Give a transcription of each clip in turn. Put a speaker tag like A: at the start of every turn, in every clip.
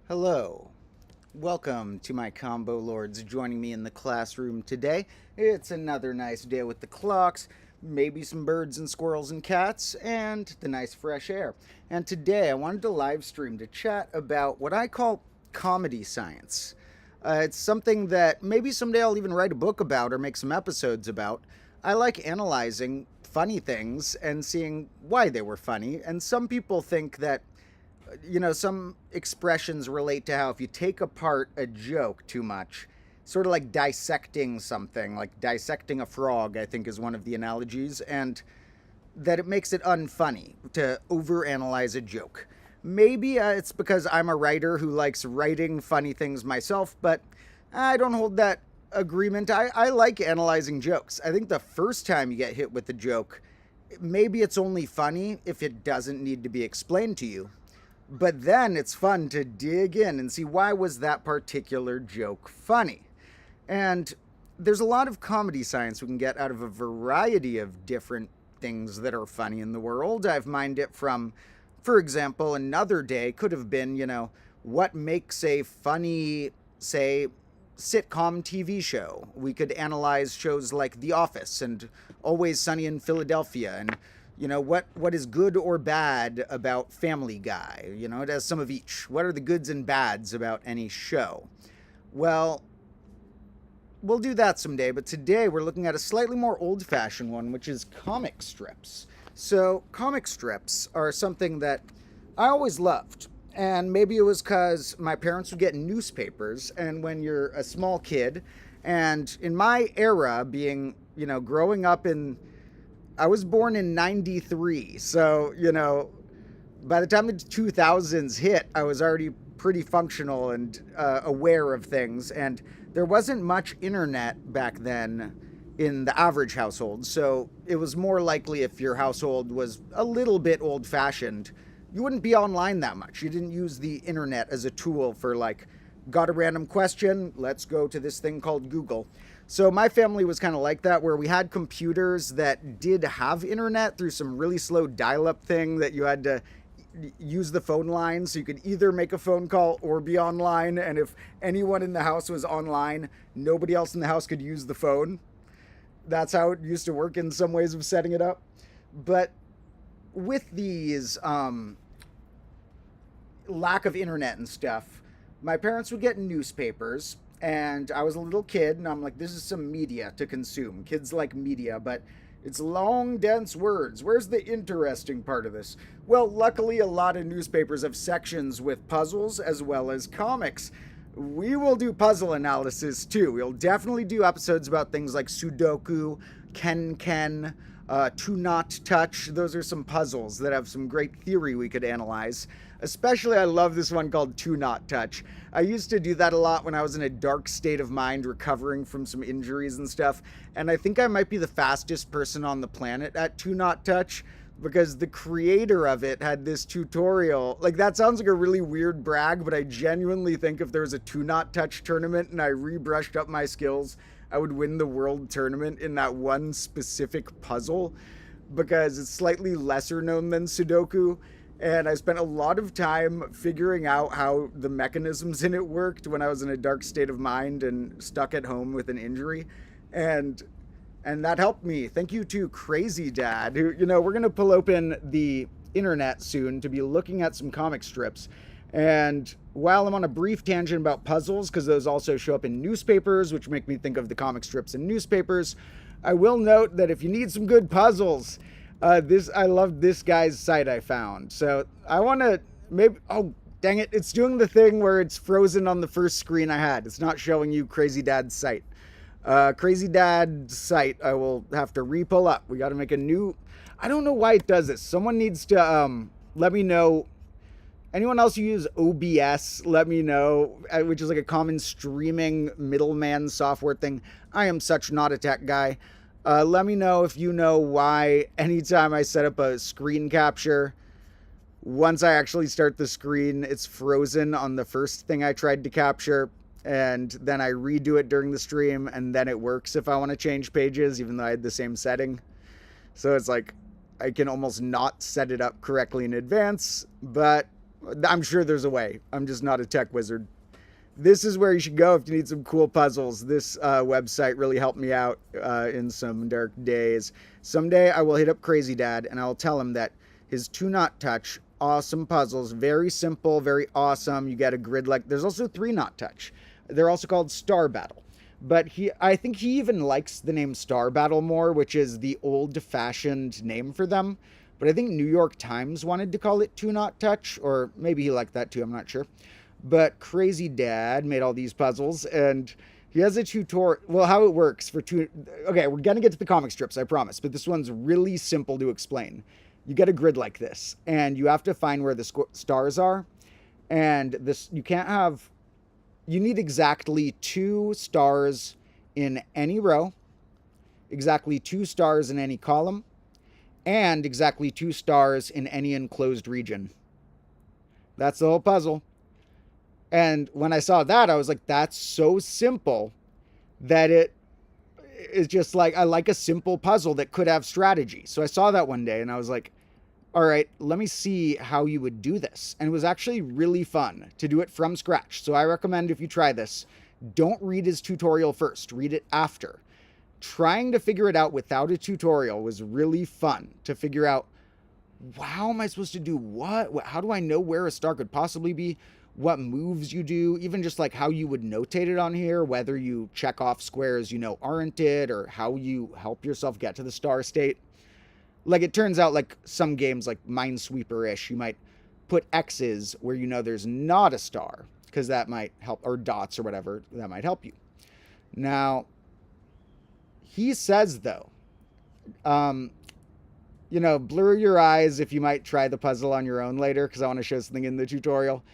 A: Hello. Welcome to my combo lords joining me in the classroom today. It's another nice day with the clocks, maybe some birds and squirrels and cats, and the nice fresh air. And today I wanted to live stream to chat about what I call comedy science. It's something that maybe someday I'll even write a book about or make some episodes about. I like analyzing funny things and seeing why they were funny, and some people think that some expressions relate to how if you take apart a joke too much, sort of like dissecting something, like dissecting a frog, I think is one of the analogies, and that it makes it unfunny to overanalyze a joke. Maybe it's because I'm a writer who likes writing funny things myself, but I don't hold that agreement. I like analyzing jokes. I think the first time you get hit with a joke, maybe it's only funny if it doesn't need to be explained to you. But then it's fun to dig in and see why was that particular joke funny. And there's a lot of comedy science we can get out of a variety of different things that are funny in the world. I've mined it from, for example, another day could have been, what makes a funny, say, sitcom TV show. We could analyze shows like The Office and Always Sunny in Philadelphia and what is good or bad about Family Guy? It has some of each. What are the goods and bads about any show? Well, we'll do that someday, but today we're looking at a slightly more old-fashioned one, which is comic strips. So, comic strips are something that I always loved. And maybe it was because my parents would get newspapers, and when you're a small kid, and in my era, being, growing up I was born in 93, so, by the time the 2000s hit, I was already pretty functional and aware of things, and there wasn't much internet back then in the average household, so it was more likely if your household was a little bit old-fashioned, you wouldn't be online that much. You didn't use the internet as a tool for, got a random question, let's go to this thing called Google. So my family was kind of like that, where we had computers that did have internet through some really slow dial-up thing that you had to use the phone line, so you could either make a phone call or be online, and if anyone in the house was online, nobody else in the house could use the phone. That's how it used to work in some ways of setting it up. But with these lack of internet and stuff, my parents would get newspapers, and I was a little kid, and I'm like, this is some media to consume. Kids like media, but it's long, dense words. Where's the interesting part of this? Well, luckily, a lot of newspapers have sections with puzzles as well as comics. We will do puzzle analysis, too. We'll definitely do episodes about things like Sudoku, Ken, To Not Touch. Those are some puzzles that have some great theory we could analyze. Especially, I love this one called To Not Touch. I used to do that a lot when I was in a dark state of mind recovering from some injuries and stuff, and I think I might be the fastest person on the planet at To Not Touch, because the creator of it had this tutorial. That sounds like a really weird brag, but I genuinely think if there was a To Not Touch tournament and I rebrushed up my skills, I would win the world tournament in that one specific puzzle, because it's slightly lesser known than Sudoku. And I spent a lot of time figuring out how the mechanisms in it worked when I was in a dark state of mind and stuck at home with an injury. And that helped me. Thank you to Crazy Dad, who, we're going to pull open the internet soon to be looking at some comic strips. And while I'm on a brief tangent about puzzles, because those also show up in newspapers, which make me think of the comic strips in newspapers, I will note that if you need some good puzzles, I love this guy's site I found. So I want to oh, dang it. It's doing the thing where it's frozen on the first screen I had. It's not showing you Crazy Dad's site. Crazy Dad's site, I will have to re-pull up. We got to make a new, I don't know why it does this. Someone needs to, let me know. Anyone else who use OBS, let me know, which is like a common streaming middleman software thing. I am such not a tech guy. Let me know if you know why anytime I set up a screen capture, once I actually start the screen, it's frozen on the first thing I tried to capture, and then I redo it during the stream, and then it works if I want to change pages, even though I had the same setting. So it's like, I can almost not set it up correctly in advance, but I'm sure there's a way. I'm just not a tech wizard. This is where you should go if you need some cool puzzles. This website really helped me out in some dark days. Someday I will hit up Crazy Dad and I'll tell him that his Two Knot Touch, awesome puzzles, very simple, very awesome. You get a grid like, there's also Three Knot Touch. They're also called Star Battle. But I think he even likes the name Star Battle more, which is the old-fashioned name for them. But I think New York Times wanted to call it Two Knot Touch, or maybe he liked that too, I'm not sure. But Crazy Dad made all these puzzles, and he has a tutorial. Well, how it works for two. Okay, we're gonna get to the comic strips, I promise. But this one's really simple to explain. You get a grid like this, and you have to find where the stars are. And this, you can't have. You need exactly 2 stars in any row, exactly 2 stars in any column, and exactly 2 stars in any enclosed region. That's the whole puzzle. And when I saw that, I was like, that's so simple that it is just like, I like a simple puzzle that could have strategy. So I saw that one day and I was like, all right, let me see how you would do this. And it was actually really fun to do it from scratch. So I recommend if you try this, don't read his tutorial first, read it after. Trying to figure it out without a tutorial was really fun to figure out, how am I supposed to do what? How do I know where a star could possibly be? What moves you do, even just like how you would notate it on here, whether you check off squares you know aren't it, or how you help yourself get to the star state. Like it turns out like some games like Minesweeper-ish, you might put X's where you know there's not a star, because that might help, or dots or whatever, that might help you. Now, he says though, you know, blur your eyes if you might try the puzzle on your own later, because I want to show something in the tutorial.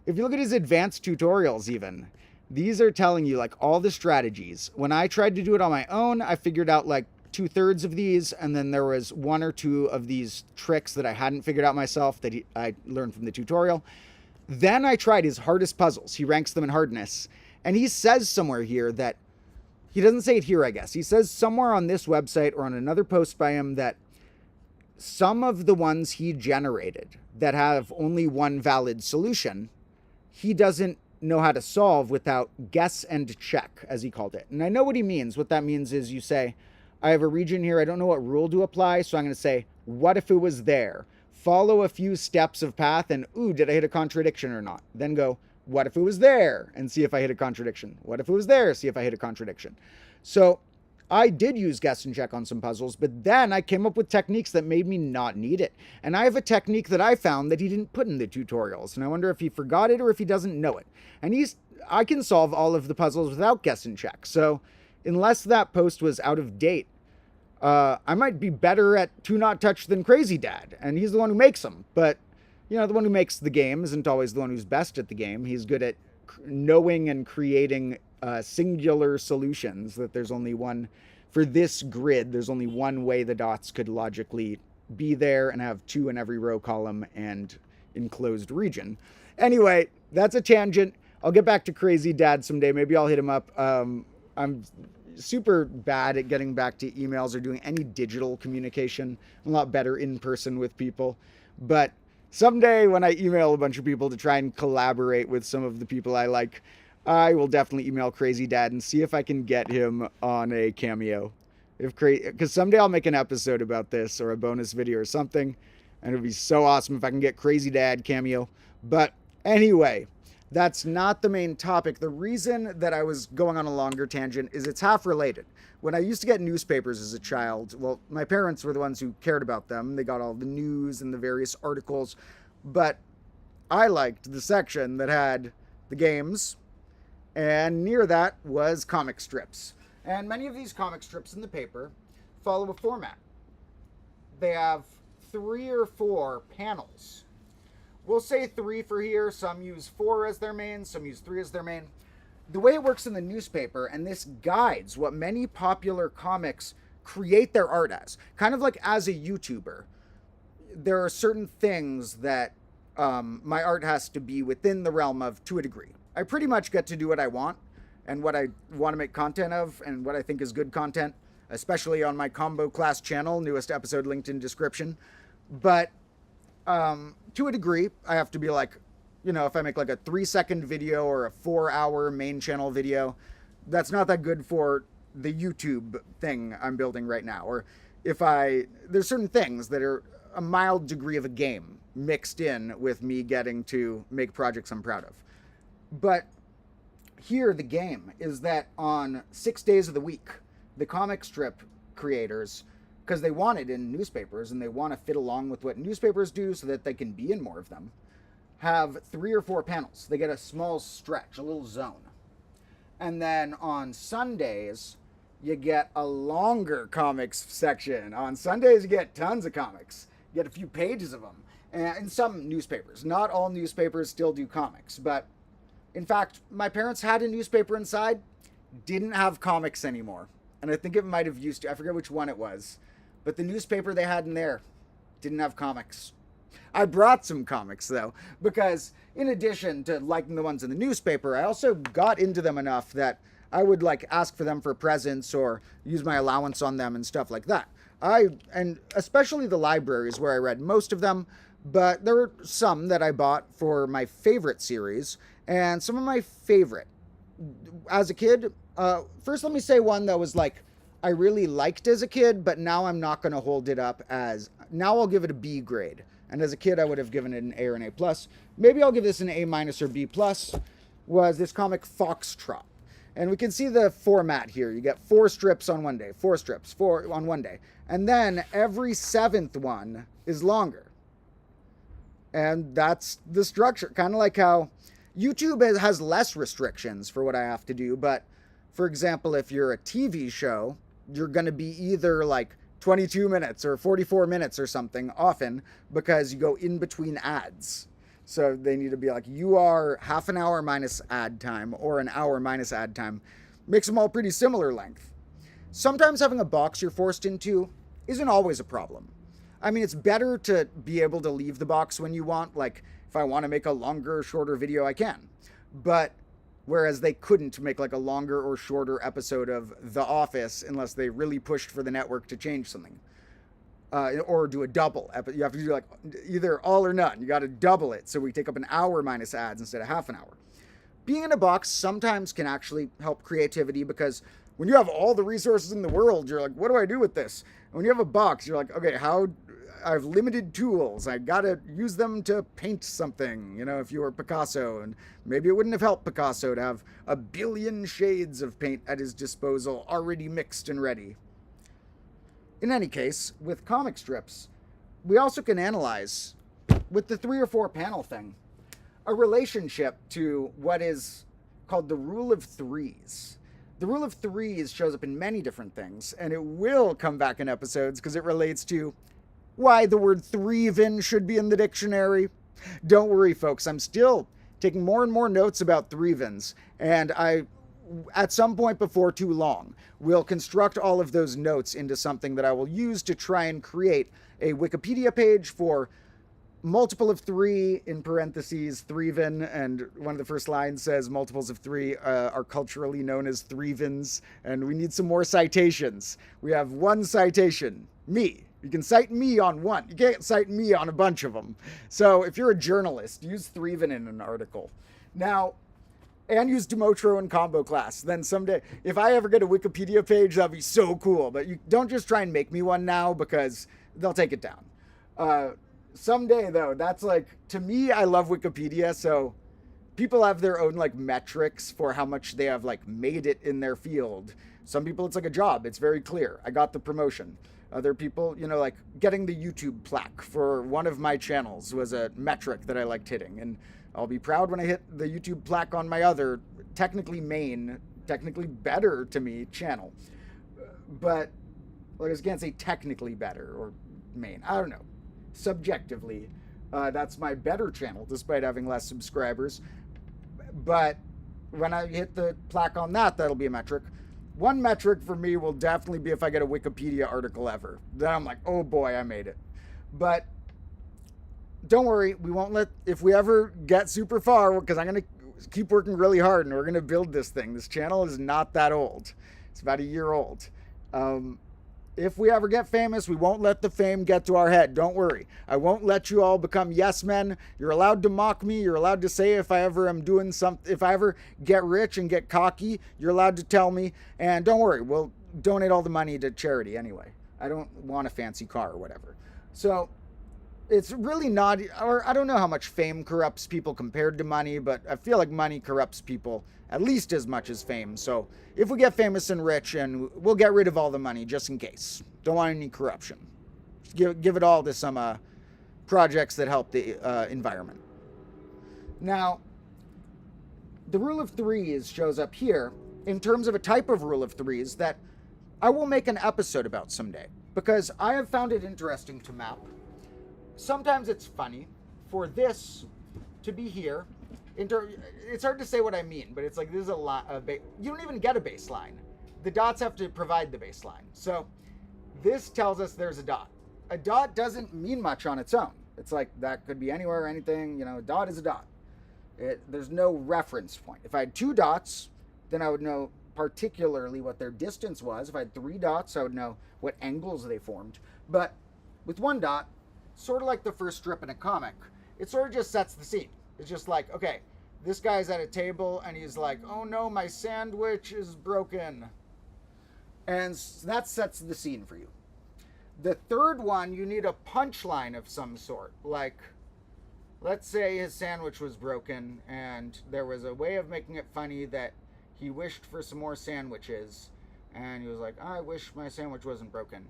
A: If you look at his advanced tutorials even, these are telling you like all the strategies. When I tried to do it on my own, I figured out like 2/3 of these, and then there was 1 or 2 of these tricks that I hadn't figured out myself that I learned from the tutorial. Then I tried his hardest puzzles. He ranks them in hardness. And he says somewhere here that, he doesn't say it here, I guess. He says somewhere on this website or on another post by him that some of the ones he generated that have only one valid solution, he doesn't know how to solve without guess and check, as he called it. And I know what he means. What that means is you say, I have a region here, I don't know what rule to apply, so I'm going to say, what if it was there? Follow a few steps of path and, ooh, did I hit a contradiction or not? Then go, what if it was there? And see if I hit a contradiction. What if it was there? See if I hit a contradiction. So I did use guess and check on some puzzles, but then I came up with techniques that made me not need it. And I have a technique that I found that he didn't put in the tutorials, and I wonder if he forgot it or if he doesn't know it. And I can solve all of the puzzles without guess and check. So unless that post was out of date, I might be better at Two Knot Touch than Crazy Dad, and he's the one who makes them. But, you know, the one who makes the game isn't always the one who's best at the game. He's good at knowing and creating singular solutions, that there's only one, for this grid, there's only one way the dots could logically be there, and have 2 in every row, column, and enclosed region. Anyway, that's a tangent. I'll get back to Crazy Dad someday. Maybe I'll hit him up. I'm super bad at getting back to emails or doing any digital communication. I'm a lot better in person with people. But someday when I email a bunch of people to try and collaborate with some of the people I like, I will definitely email Crazy Dad and see if I can get him on a cameo. Because someday I'll make an episode about this, or a bonus video or something, and it'd be so awesome if I can get Crazy Dad cameo. But anyway, that's not the main topic. The reason that I was going on a longer tangent is it's half related. When I used to get newspapers as a child, well, my parents were the ones who cared about them. They got all the news and the various articles. But I liked the section that had the games, and near that was comic strips. And many of these comic strips in the paper follow a format. They have 3 or 4 panels. We'll say 3 for here. Some use 4 as their main, some use 3 as their main. The way it works in the newspaper, and this guides what many popular comics create their art as, kind of like as a YouTuber, there are certain things that my art has to be within the realm of to a degree. I pretty much get to do what I want and what I want to make content of and what I think is good content, especially on my Combo Class channel, newest episode linked in description. But to to a degree, I have to be like, if I make like a 3-second video or a 4-hour main channel video, that's not that good for the YouTube thing I'm building right now. Or there's certain things that are a mild degree of a game mixed in with me getting to make projects I'm proud of. But here, the game is that on 6 days of the week, the comic strip creators, because they want it in newspapers and they want to fit along with what newspapers do so that they can be in more of them, have 3 or 4 panels. They get a small stretch, a little zone. And then on Sundays, you get a longer comics section. On Sundays, you get tons of comics. You get a few pages of them. And in some newspapers. Not all newspapers still do comics. But, in fact, my parents had a newspaper inside, didn't have comics anymore. And I think it might have used to. I forget which one it was. But the newspaper they had in there didn't have comics. I brought some comics, though, because in addition to liking the ones in the newspaper, I also got into them enough that I would ask for them for presents or use my allowance on them and stuff like that. And especially the libraries where I read most of them, but there were some that I bought for my favorite series and some of my favorite. As a kid, first let me say one that was I really liked as a kid, but now I'm not going to hold it up as, now I'll give it a B grade. And as a kid, I would have given it an A or an A+. Maybe I'll give this an A- or B+, was this comic Foxtrot. And we can see the format here. You get 4 strips on one day, 4 strips, 4 on one day. And then every 7th one is longer. And that's the structure. Kind of like how YouTube has less restrictions for what I have to do. But, for example, if you're a TV show, you're going to be either 22 minutes or 44 minutes or something often because you go in between ads. So they need to be you are half an hour minus ad time or an hour minus ad time. Makes them all pretty similar length. Sometimes having a box you're forced into isn't always a problem. I mean, it's better to be able to leave the box when you want. If I want to make a longer or shorter video, I can. But whereas they couldn't make a longer or shorter episode of The Office unless they really pushed for the network to change something. Or do a double. You have to do either all or none. You got to double it so we take up an hour minus ads instead of half an hour. Being in a box sometimes can actually help creativity because when you have all the resources in the world, you're what do I do with this? And when you have a box, you're okay, I have limited tools. I gotta use them to paint something, if you were Picasso. And maybe it wouldn't have helped Picasso to have a billion shades of paint at his disposal, already mixed and ready. In any case, with comic strips, we also can analyze, with the 3 or 4 panel thing, a relationship to what is called the rule of threes. The rule of threes shows up in many different things, and it will come back in episodes because it relates to why the word threeven should be in the dictionary. Don't worry, folks. I'm still taking more and more notes about threevens, and at some point before too long, will construct all of those notes into something that I will use to try and create a Wikipedia page for multiple of 3, in parentheses, threeven, and one of the first lines says multiples of 3 are culturally known as threevens, and we need some more citations. We have 1 citation, me. You can cite me on 1. You can't cite me on a bunch of them. So if you're a journalist, use threeven in an article. Now, and use Domotro in combo class. Then someday, if I ever get a Wikipedia page, that'd be so cool. But you don't just try and make me one now because they'll take it down. Someday, though, that's to me, I love Wikipedia. So people have their own metrics for how much they have made it in their field. Some people, it's a job. It's very clear. I got the promotion. Other people, getting the YouTube plaque for one of my channels was a metric that I liked hitting. And I'll be proud when I hit the YouTube plaque on my other, technically better to me channel. But, I just can't say technically better or main. I don't know. Subjectively, that's my better channel, despite having less subscribers. But when I hit the plaque on that, that'll be a metric. One metric for me will definitely be if I get a Wikipedia article ever. Then I'm oh boy, I made it. But don't worry, we won't if we ever get super far, because I'm going to keep working really hard and we're going to build this thing. This channel is not that old. It's about a year old. If we ever get famous, we won't let the fame get to our head. Don't worry. I won't let you all become yes men. You're allowed to mock me. You're allowed to say if I ever am doing something, if I ever get rich and get cocky, you're allowed to tell me. And don't worry, we'll donate all the money to charity anyway. I don't want a fancy car or whatever. So it's really not, or I don't know how much fame corrupts people compared to money, but I feel like money corrupts people at least as much as fame. So if we get famous and rich, and we'll get rid of all the money just in case. Don't want any corruption. Just give it all to some projects that help the environment. Now, the rule of threes shows up here in terms of a type of rule of threes that I will make an episode about someday, because I have found it interesting to map. Sometimes it's funny for this to be here. It's hard to say what I mean, but it's like this is a lot. You don't even get a baseline. The dots have to provide the baseline. So this tells us there's a dot. A dot doesn't mean much on its own. It's like that could be anywhere or anything. You know, a dot is a dot. There's no reference point. If I had 2 dots, then I would know particularly what their distance was. If I had 3 dots, I would know what angles they formed. But with 1 dot, sort of like the first strip in a comic, it sort of just sets the scene. It's just like, okay, this guy's at a table and he's like, oh no, my sandwich is broken. And that sets the scene for you. The third one, you need a punchline of some sort. Like, let's say his sandwich was broken and there was a way of making it funny that he wished for some more sandwiches. And he was like, I wish my sandwich wasn't broken.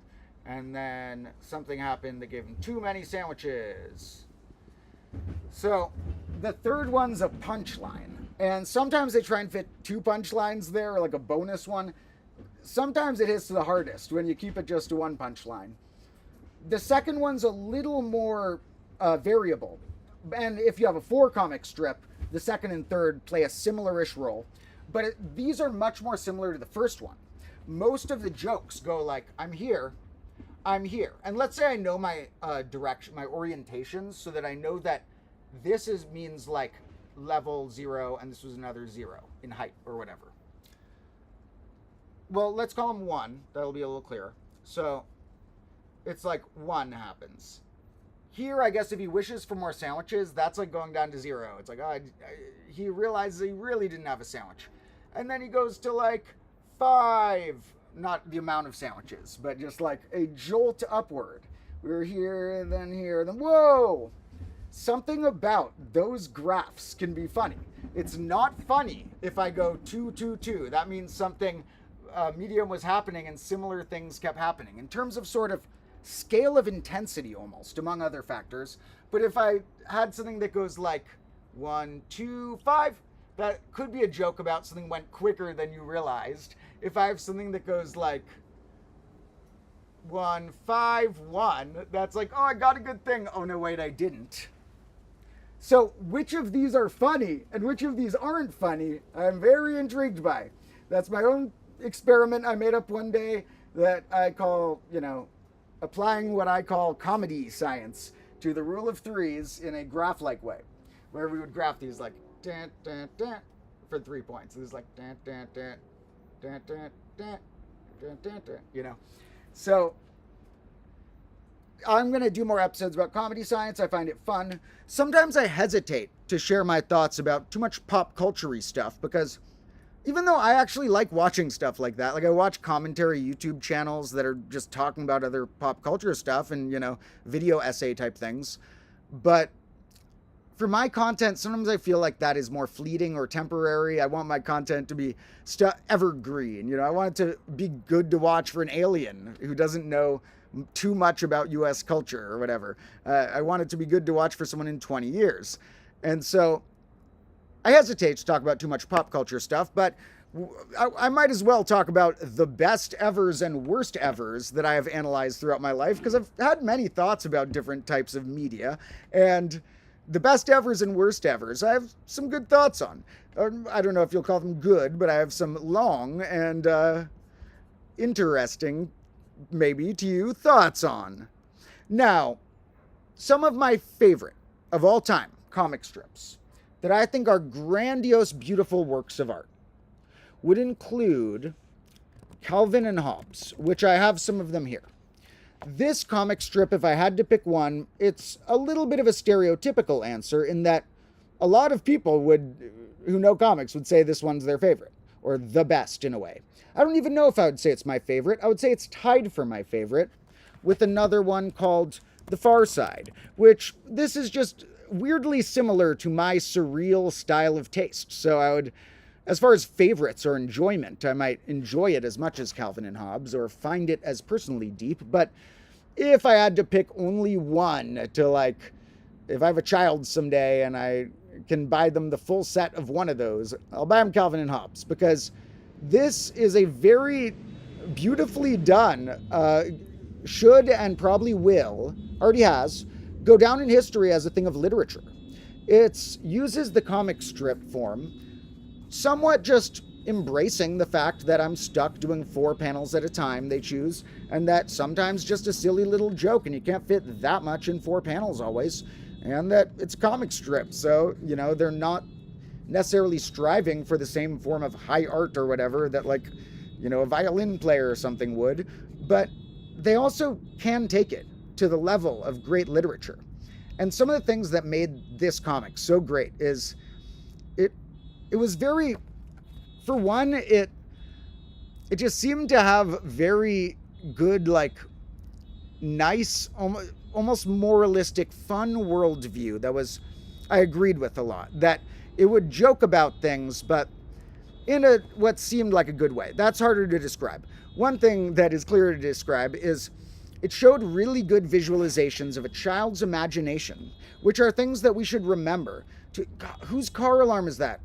A: And then something happened that gave him too many sandwiches. So the third one's a punchline. And sometimes they try and fit 2 punchlines there, or like a bonus one. Sometimes it hits the hardest when you keep it just to 1 punchline. The second one's a little more variable. And if you have a 4 comic strip, the second and third play a similar-ish role. But these are much more similar to the first one. Most of the jokes go like, I'm here. And let's say I know my direction, my orientations, so that I know that this means like level 0 and this was another 0 in height or whatever. Well, let's call him 1. That'll be a little clearer. So it's like 1 happens. Here, I guess if he wishes for more sandwiches, that's like going down to 0. It's like, he realizes he really didn't have a sandwich. And then he goes to like 5. Not the amount of sandwiches, but just like a jolt upward. We're here, and then whoa! Something about those graphs can be funny. It's not funny if I go 2, 2, 2. That means something medium was happening and similar things kept happening. In terms of sort of scale of intensity almost, among other factors. But if I had something that goes like 1, 2, 5, that could be a joke about something went quicker than you realized. If I have something that goes like 1, 5, 1, that's like, oh, I got a good thing. Oh, no, wait, I didn't. So which of these are funny and which of these aren't funny, I'm very intrigued by. That's my own experiment I made up one day that I call, applying what I call comedy science to the rule of threes in a graph-like way, where we would graph these like, dun, dun, dun, for 3 points. It was like, dun, dun, dun, dun, dun, dun, dun, dun, dun, So I'm going to do more episodes about comedy science. I find it fun. Sometimes I hesitate to share my thoughts about too much pop culture-y stuff, because even though I actually like watching stuff like that, like I watch commentary YouTube channels that are just talking about other pop culture stuff and, video essay type things. But for my content, sometimes I feel like that is more fleeting or temporary. I want my content to be evergreen. I want it to be good to watch for an alien who doesn't know too much about U.S. culture or whatever. I want it to be good to watch for someone in 20 years. And so I hesitate to talk about too much pop culture stuff, but I might as well talk about the best evers and worst evers that I have analyzed throughout my life, because I've had many thoughts about different types of media, and the best evers and worst evers I have some good thoughts on. I don't know if you'll call them good, but I have some long and interesting, maybe to you, thoughts on. Now, some of my favorite of all time comic strips that I think are grandiose, beautiful works of art would include Calvin and Hobbes, which I have some of them here. This comic strip, if I had to pick one, it's a little bit of a stereotypical answer in that a lot of people who know comics would say this one's their favorite, or the best in a way. I don't even know if I would say it's my favorite. I would say it's tied for my favorite with another one called The Far Side, which this is just weirdly similar to my surreal style of taste. So I would, as far as favorites or enjoyment, I might enjoy it as much as Calvin and Hobbes or find it as personally deep. But if I had to pick only one to, like, if I have a child someday and I can buy them the full set of one of those, I'll buy them Calvin and Hobbes, because this is a very beautifully done, should and probably will, already has, go down in history as a thing of literature. It uses the comic strip form, somewhat just embracing the fact that I'm stuck doing 4 panels at a time they choose, and that sometimes just a silly little joke and you can't fit that much in 4 panels always, and that it's comic strip, so, you know, they're not necessarily striving for the same form of high art or whatever that, like, you know, a violin player or something would, but they also can take it to the level of great literature. And some of the things that made this comic so great is it was very, for one, it just seemed to have very good, like, nice, almost moralistic, fun worldview that was, I agreed with a lot. That it would joke about things, but in what seemed like a good way. That's harder to describe. One thing that is clearer to describe is it showed really good visualizations of a child's imagination, which are things that we should remember. God, whose car alarm is that?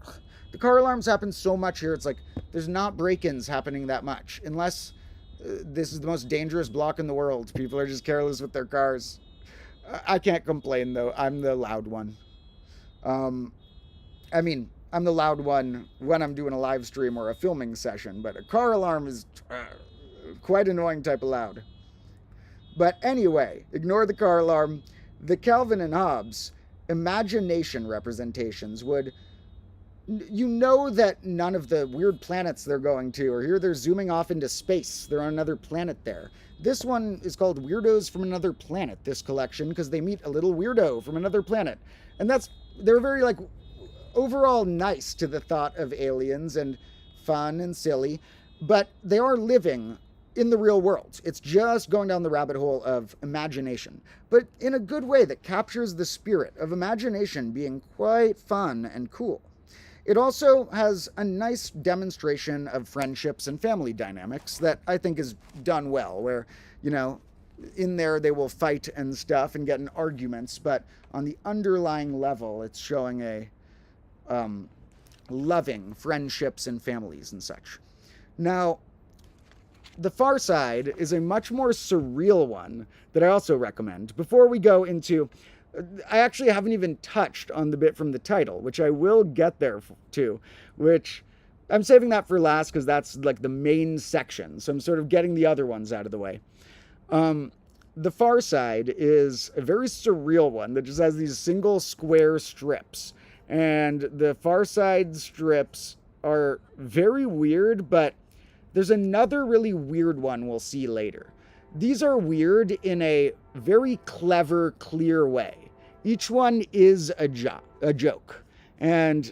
A: The car alarms happen so much here, it's like there's not break-ins happening that much, unless this is the most dangerous block in the world. People are just careless with their cars. I can't complain, though. I'm the loud one. I'm the loud one when I'm doing a live stream or a filming session, but a car alarm is quite annoying type of loud. But anyway, ignore the car alarm. The Calvin and Hobbes imagination representations would, you know, that none of the weird planets they're going to, or here they're zooming off into space, they're on another planet there. This one is called Weirdos from Another Planet, this collection, because they meet a little weirdo from another planet. And they're very, like, overall nice to the thought of aliens and fun and silly, but they are living in the real world. It's just going down the rabbit hole of imagination, but in a good way that captures the spirit of imagination being quite fun and cool. It also has a nice demonstration of friendships and family dynamics that I think is done well, where, you know, in there they will fight and stuff and get in arguments, but on the underlying level, it's showing a loving friendships and families and such. Now, The Far Side is a much more surreal one that I also recommend. Before we go into, I actually haven't even touched on the bit from the title, which I will get there to, which I'm saving that for last because that's like the main section. So I'm sort of getting the other ones out of the way. The Far Side is a very surreal one that just has these single square strips. And the Far Side strips are very weird, but there's another really weird one we'll see later. These are weird in a very clever, clear way. Each one is a joke. And,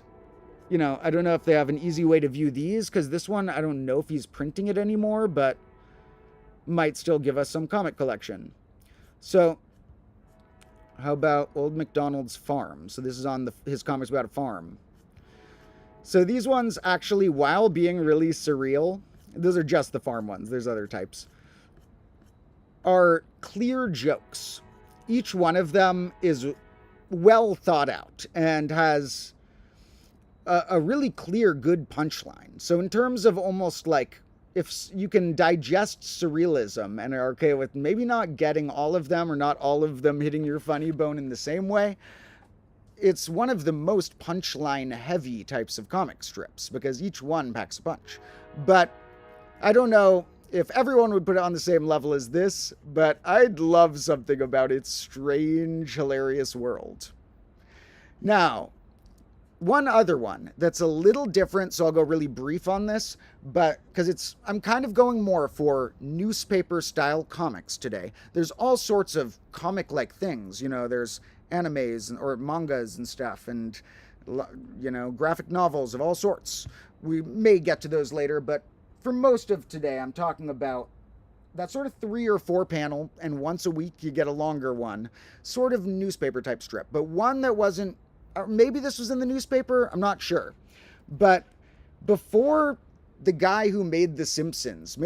A: you know, I don't know if they have an easy way to view these, because this one, I don't know if he's printing it anymore, but might still give us some comic collection. So, how about Old MacDonald's Farm? So this is on his comics about a farm. So these ones actually, while being really surreal, those are just the farm ones, there's other types, are clear jokes. Each one of them is well thought out and has a really clear, good punchline. So in terms of almost like, if you can digest surrealism and are okay with maybe not getting all of them or not all of them hitting your funny bone in the same way, it's one of the most punchline heavy types of comic strips because each one packs a punch. But I don't know if everyone would put it on the same level as this, but I'd love something about its strange, hilarious world. Now, one other one that's a little different, so I'll go really brief on this, but because I'm kind of going more for newspaper style comics today. There's all sorts of comic like things, there's animes or mangas and stuff, and graphic novels of all sorts. We may get to those later, but for most of today, I'm talking about that sort of 3 or 4 panel, and once a week you get a longer one, sort of newspaper type strip, but one that wasn't, or maybe this was in the newspaper, I'm not sure. But before the guy who made The Simpsons,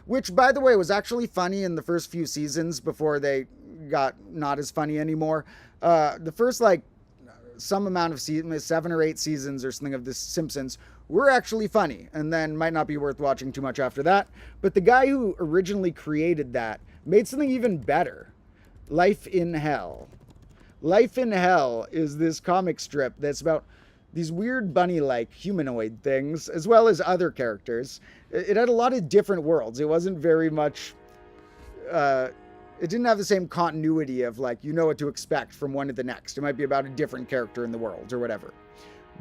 A: which, by the way, was actually funny in the first few seasons before they got not as funny anymore. The first, some amount of seasons, 7 or 8 seasons or something of The Simpsons, were actually funny, and then might not be worth watching too much after that. But the guy who originally created that made something even better. Life in Hell. Life in Hell is this comic strip that's about these weird bunny-like humanoid things, as well as other characters. It had a lot of different worlds. It wasn't very much... it didn't have the same continuity of, what to expect from one to the next. It might be about a different character in the world or whatever.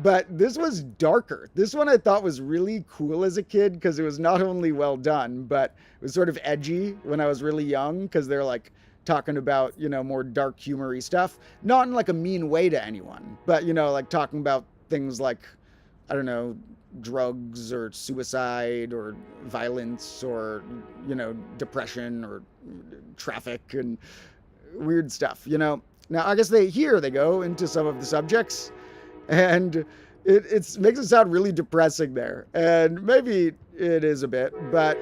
A: But this was darker. This one I thought was really cool as a kid because it was not only well done, but it was sort of edgy when I was really young because they're talking about, more dark humory stuff. Not in a mean way to anyone, but, talking about things like, I don't know, drugs or suicide or violence or, depression or traffic and weird stuff, Now, I guess they go into some of the subjects, and it makes it sound really depressing there. And maybe it is a bit, but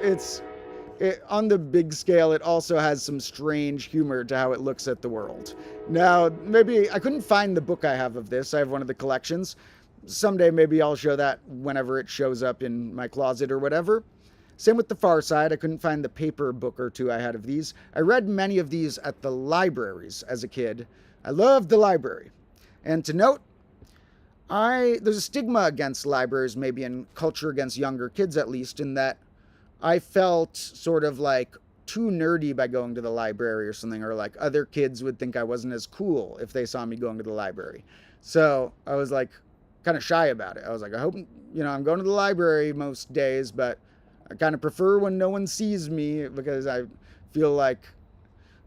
A: on the big scale, it also has some strange humor to how it looks at the world. Now, maybe I couldn't find the book I have of this. I have one of the collections. Someday, maybe I'll show that whenever it shows up in my closet or whatever. Same with The Far Side. I couldn't find the paper book or two I had of these. I read many of these at the libraries as a kid. I loved the library. And to note, there's a stigma against libraries, maybe in culture against younger kids at least, in that I felt sort of too nerdy by going to the library or something, or other kids would think I wasn't as cool if they saw me going to the library. So I was kind of shy about it. I was I hope, I'm going to the library most days, but I kind of prefer when no one sees me because I feel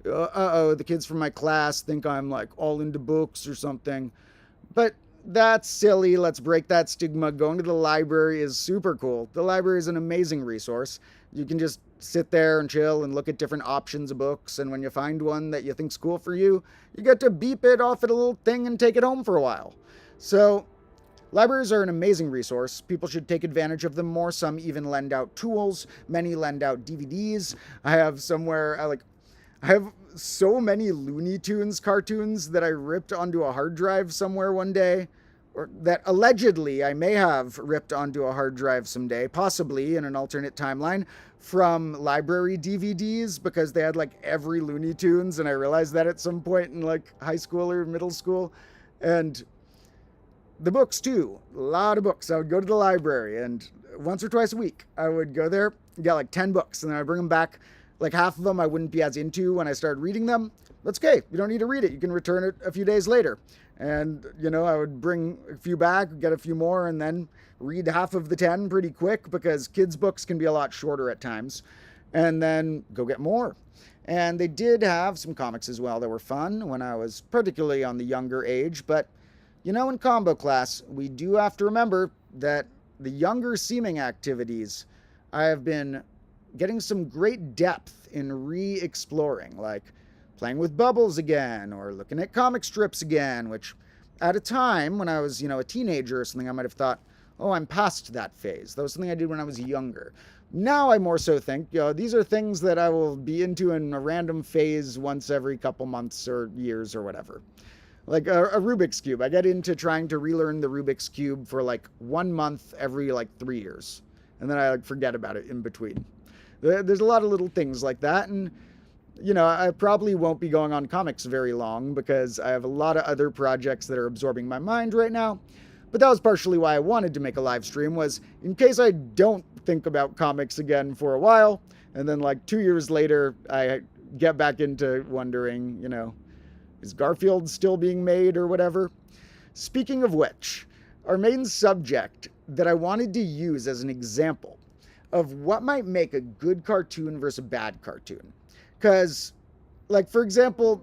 A: the kids from my class think I'm all into books or something. But that's silly. Let's break that stigma. Going to the library is super cool. The library is an amazing resource. You can just sit there and chill and look at different options of books. And when you find one that you think's cool for you, you get to beep it off at a little thing and take it home for a while. So libraries are an amazing resource. People should take advantage of them more. Some even lend out tools. Many lend out DVDs. I have so many Looney Tunes cartoons that I ripped onto a hard drive somewhere one day, or that allegedly I may have ripped onto a hard drive someday, possibly in an alternate timeline, from library DVDs, because they had every Looney Tunes, and I realized that at some point in high school or middle school. And the books too, a lot of books. I would go to the library, and once or twice a week I would go there and get 10 books, and then I'd bring them back. Half of them I wouldn't be as into when I started reading them. That's okay. You don't need to read it. You can return it a few days later. And, I would bring a few back, get a few more, and then read half of the 10 pretty quick because kids' books can be a lot shorter at times. And then go get more. And they did have some comics as well that were fun when I was particularly on the younger age. But, in combo class, we do have to remember that the younger seeming activities I have been getting some great depth in re-exploring, playing with bubbles again, or looking at comic strips again, which at a time when I was, a teenager or something, I might have thought, oh, I'm past that phase. That was something I did when I was younger. Now I more so think, these are things that I will be into in a random phase once every couple months or years or whatever. Like a Rubik's Cube. I get into trying to relearn the Rubik's Cube for 1 month every 3 years. And then I forget about it in between. There's a lot of little things like that, and, I probably won't be going on comics very long because I have a lot of other projects that are absorbing my mind right now. But that was partially why I wanted to make a live stream, was in case I don't think about comics again for a while, and then 2 years later, I get back into wondering, is Garfield still being made or whatever? speaking of which, our main subject that I wanted to use as an example of what might make a good cartoon versus a bad cartoon. Because, like, for example,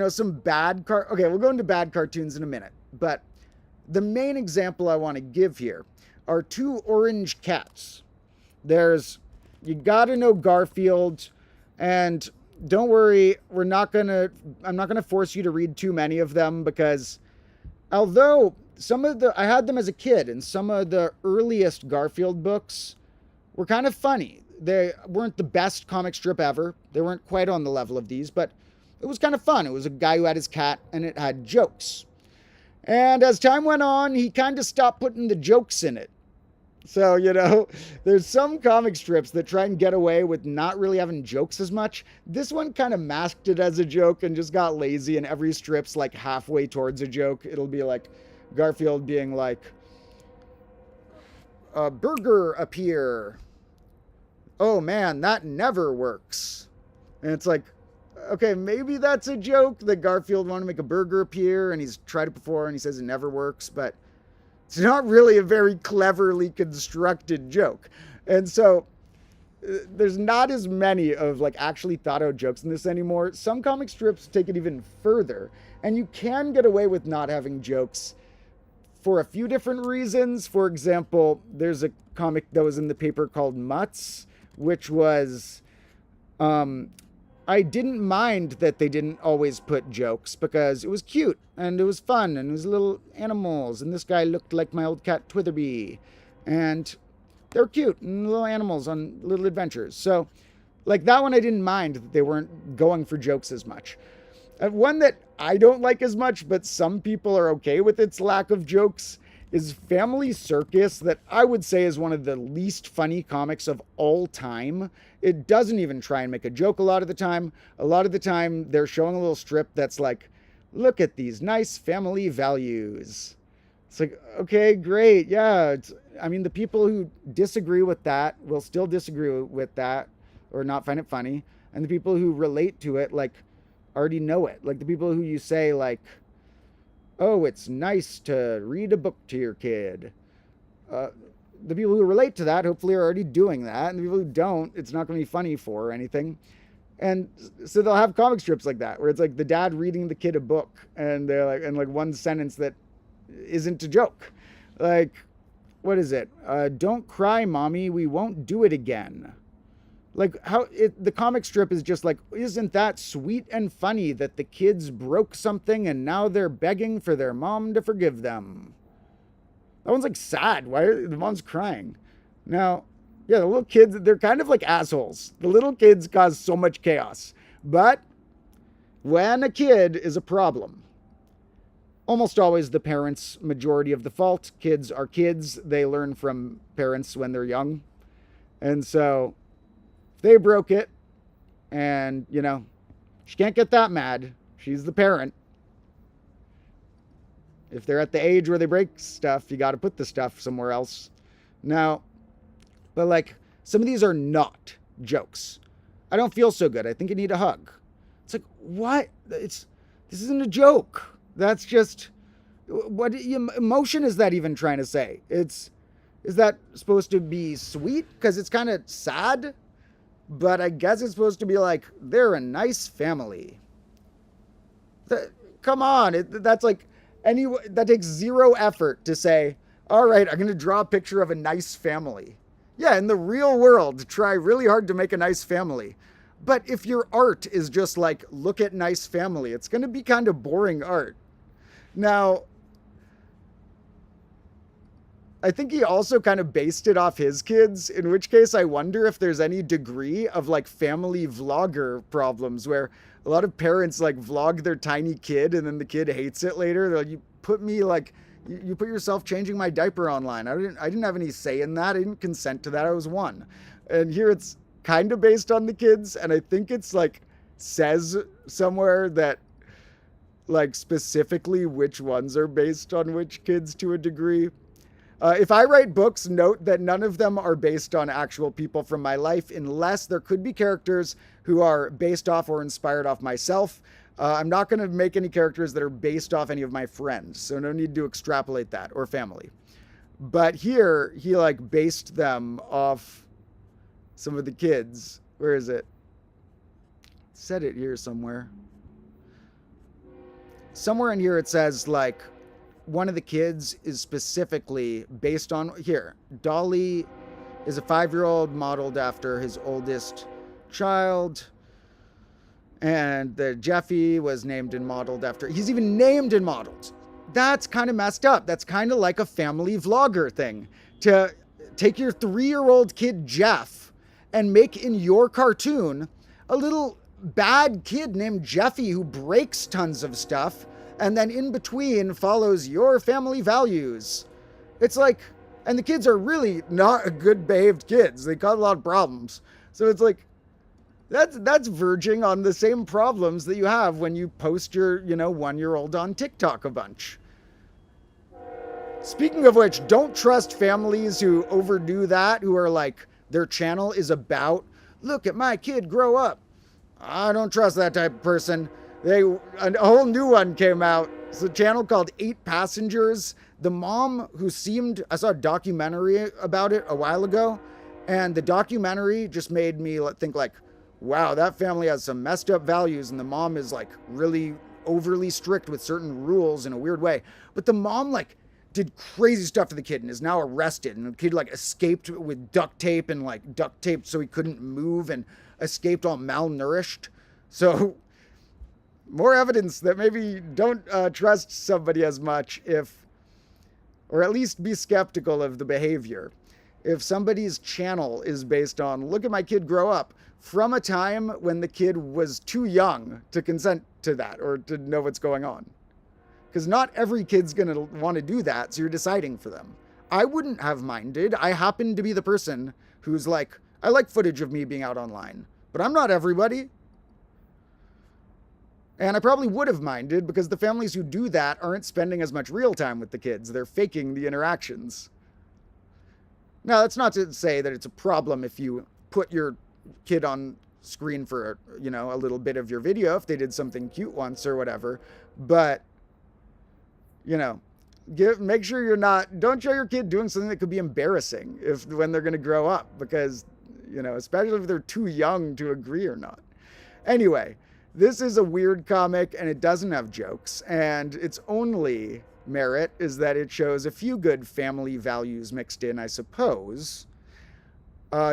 A: some bad okay, we'll go into bad cartoons in a minute, but the main example I want to give here are two orange cats. You gotta know Garfield, and don't worry, I'm not gonna force you to read too many of them, because although I had them as a kid, and some of the earliest Garfield books were kind of funny. They weren't the best comic strip ever. They weren't quite on the level of these, but it was kind of fun. It was a guy who had his cat, and it had jokes. And as time went on, he kind of stopped putting the jokes in it. So, there's some comic strips that try and get away with not really having jokes as much. This one kind of masked it as a joke and just got lazy, and every strip's like halfway towards a joke. It'll be like Garfield being like, a burger appear. Oh man, that never works. And it's like, okay, maybe that's a joke that Garfield wanted to make a burger appear, and he's tried it before and he says it never works, but it's not really a very cleverly constructed joke. And so there's not as many of like actually thought out jokes in this anymore. Some comic strips take it even further, and you can get away with not having jokes for a few different reasons. For example, there's a comic that was in the paper called Mutz, which was, I didn't mind that they didn't always put jokes, because it was cute and it was fun and it was little animals, and this guy looked like my old cat Twitherby, and they were cute and little animals on little adventures. So like that one I didn't mind that they weren't going for jokes as much. One that I don't like as much, but some people are okay with its lack of jokes, is Family Circus, that I would say is one of the least funny comics of all time. It doesn't even try and make a joke a lot of the time. A lot of the time, they're showing a little strip that's like, look at these nice family values. It's like, okay, great, yeah. The people who disagree with that will still disagree with that or not find it funny. And the people who relate to it, like, already know it. Like the people who you say, like, oh, it's nice to read a book to your kid. The people who relate to that hopefully are already doing that. And the people who don't, it's not going to be funny for or anything. And so they'll have comic strips like that, where it's like the dad reading the kid a book, and they're like, and like one sentence that isn't a joke. Like, what is it? Don't cry, mommy, we won't do it again. Like the comic strip is just like, isn't that sweet and funny that the kids broke something and now they're begging for their mom to forgive them? That one's like sad. Why are the mom's crying? Now, yeah, the little kids, they're kind of like assholes. The little kids cause so much chaos. But when a kid is a problem, almost always the parents' majority of the fault. Kids are kids. They learn from parents when they're young. And so they broke it, and, she can't get that mad. She's the parent. If they're at the age where they break stuff, you got to put the stuff somewhere else. Now, but like, some of these are not jokes. I don't feel so good. I think I need a hug. It's like, what? This isn't a joke. That's just, what emotion is that even trying to say? Is that supposed to be sweet? Because it's kind of sad. But I guess it's supposed to be like, they're a nice family. Come on. That's like, that takes zero effort to say, all right, I'm going to draw a picture of a nice family. Yeah, in the real world, try really hard to make a nice family. But if your art is just like, look at nice family, it's going to be kind of boring art. Now, I think he also kind of based it off his kids, in which case I wonder if there's any degree of like family vlogger problems where a lot of parents like vlog their tiny kid and then the kid hates it later. They're like, you put yourself changing my diaper online. I didn't have any say in that. I didn't consent to that. I was one. And here it's kind of based on the kids. And I think it's like says somewhere that like specifically which ones are based on which kids to a degree. If I write books, note that none of them are based on actual people from my life, unless there could be characters who are based off or inspired off myself. I'm not going to make any characters that are based off any of my friends, so no need to extrapolate that, or family. But here, he like based them off some of the kids. Where is it? Said it here somewhere. Somewhere in here it says like one of the kids is specifically based on here. Dolly is a 5-year-old modeled after his oldest child. And the Jeffy was named and modeled after. He's even named and modeled. That's kind of messed up. That's kind of like a family vlogger thing. To take your 3-year-old kid Jeff and make in your cartoon a little bad kid named Jeffy who breaks tons of stuff and then in between follows your family values. It's like, and the kids are really not good behaved kids. They cause a lot of problems. So it's like, that's verging on the same problems that you have when you post your, 1-year-old on TikTok a bunch. Speaking of which, don't trust families who overdo that, who are like, their channel is about, look at my kid grow up. I don't trust that type of person. A whole new one came out. It's a channel called 8 Passengers. The mom who I saw a documentary about it a while ago, and the documentary just made me think like, wow, that family has some messed up values, and the mom is like really overly strict with certain rules in a weird way. But the mom like did crazy stuff to the kid and is now arrested, and the kid like escaped with duct tape and like duct taped so he couldn't move and escaped all malnourished. So more evidence that maybe don't trust somebody as much or at least be skeptical of the behavior. If somebody's channel is based on, look at my kid grow up, from a time when the kid was too young to consent to that or to know what's going on. Because not every kid's going to want to do that, so you're deciding for them. I wouldn't have minded. I happen to be the person who's like, I like footage of me being out online, but I'm not everybody. And I probably would have minded because the families who do that aren't spending as much real time with the kids. They're faking the interactions. Now, that's not to say that it's a problem if you put your kid on screen for, a little bit of your video, if they did something cute once or whatever. But, make sure don't show your kid doing something that could be embarrassing when they're going to grow up, because, especially if they're too young to agree or not. Anyway, this is a weird comic and it doesn't have jokes, and its only merit is that it shows a few good family values mixed in, I suppose,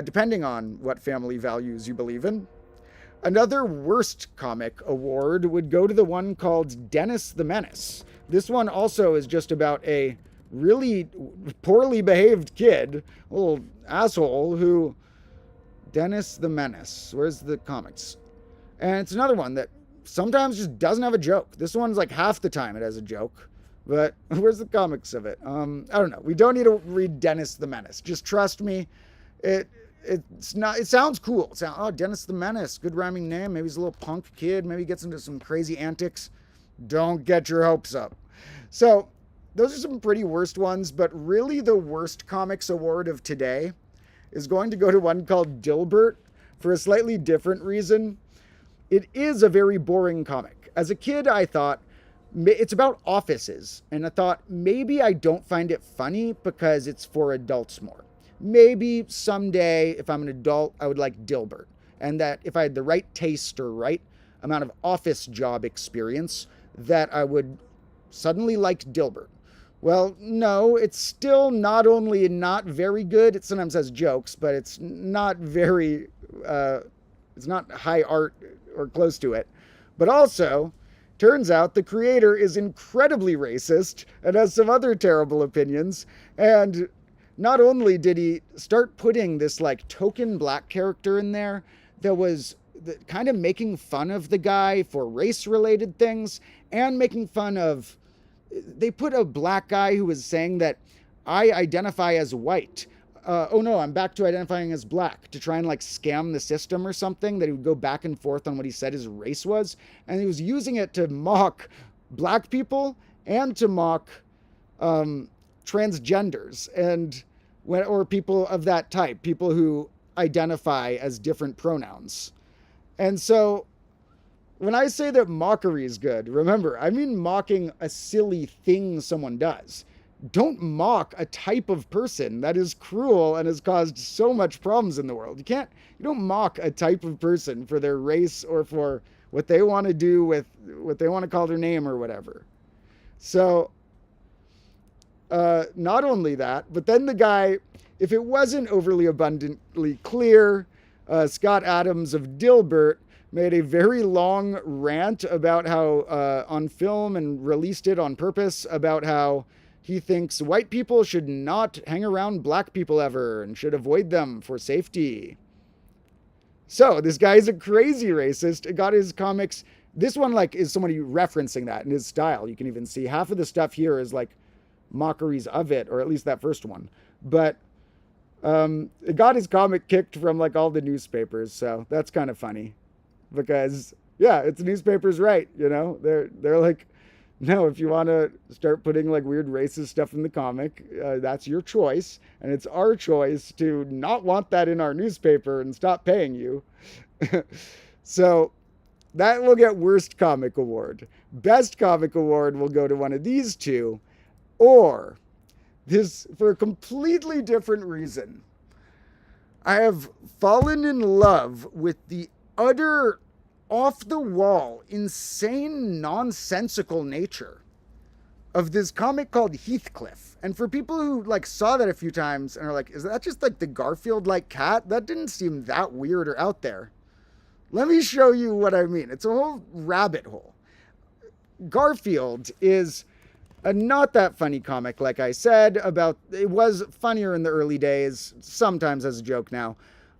A: depending on what family values you believe in. Another worst comic award would go to the one called Dennis the Menace. This one also is just about a really poorly behaved kid, a little asshole who... Dennis the Menace. Where's the comics? And it's another one that sometimes just doesn't have a joke. This one's like half the time it has a joke. But where's the comics of it? I don't know. We don't need to read Dennis the Menace. Just trust me. It's not. It sounds cool. Dennis the Menace. Good rhyming name. Maybe he's a little punk kid. Maybe he gets into some crazy antics. Don't get your hopes up. So those are some pretty worst ones. But really the worst comics award of today is going to go to one called Dilbert for a slightly different reason. It is a very boring comic. As a kid, I thought, it's about offices, and I thought maybe I don't find it funny because it's for adults more. Maybe someday, if I'm an adult, I would like Dilbert, and that if I had the right taste or right amount of office job experience, that I would suddenly like Dilbert. Well, no, it's still not only not very good, it sometimes has jokes, but it's not very, it's not high art or close to it. But also, turns out the creator is incredibly racist and has some other terrible opinions. And not only did he start putting this like token black character in there that was kind of making fun of the guy for race-related things, and making fun of, they put a black guy who was saying that I identify as white. Oh no, I'm back to identifying as black, to try and like scam the system or something, that he would go back and forth on what he said his race was. And he was using it to mock black people and to mock transgenders or people of that type, people who identify as different pronouns. And so when I say that mockery is good, remember, I mean mocking a silly thing someone does. Don't mock a type of person that is cruel and has caused so much problems in the world. You don't mock a type of person for their race or for what they want to do with what they want to call their name or whatever. So, not only that, but then the guy, if it wasn't overly abundantly clear, Scott Adams of Dilbert made a very long rant about how, on film and released it on purpose, about how he thinks white people should not hang around black people ever and should avoid them for safety. So this guy is a crazy racist. It got his comics. This one is somebody referencing that in his style. You can even see half of the stuff here is mockeries of it, or at least that first one. But it got his comic kicked from all the newspapers. So that's kind of funny because yeah, it's newspapers, right? They're like, no, if you want to start putting weird racist stuff in the comic, that's your choice. And it's our choice to not want that in our newspaper and stop paying you. So that will get worst comic award. Best comic award will go to one of these two. Or this, for a completely different reason, I have fallen in love with the utter off-the-wall, insane, nonsensical nature of this comic called Heathcliff. And for people who saw that a few times and are like, is that just the Garfield-like cat? That didn't seem that weird or out there. Let me show you what I mean. It's a whole rabbit hole. Garfield is a not that funny comic, like I said, it was funnier in the early days, sometimes as a joke now,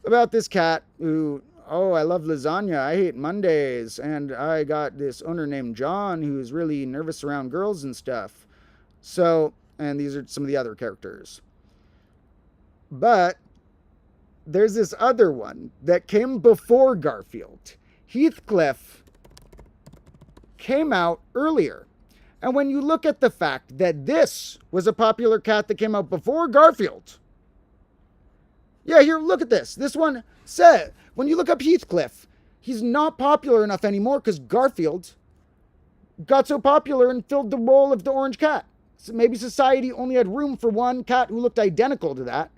A: about this cat who, oh, I love lasagna, I hate Mondays, and I got this owner named John who's really nervous around girls and stuff. So, and these are some of the other characters. But there's this other one that came before Garfield. Heathcliff came out earlier. And when you look at the fact that this was a popular cat that came out before Garfield. Yeah, here, look at this. This one said, when you look up Heathcliff, he's not popular enough anymore because Garfield got so popular and filled the role of the orange cat. So maybe society only had room for one cat who looked identical to that.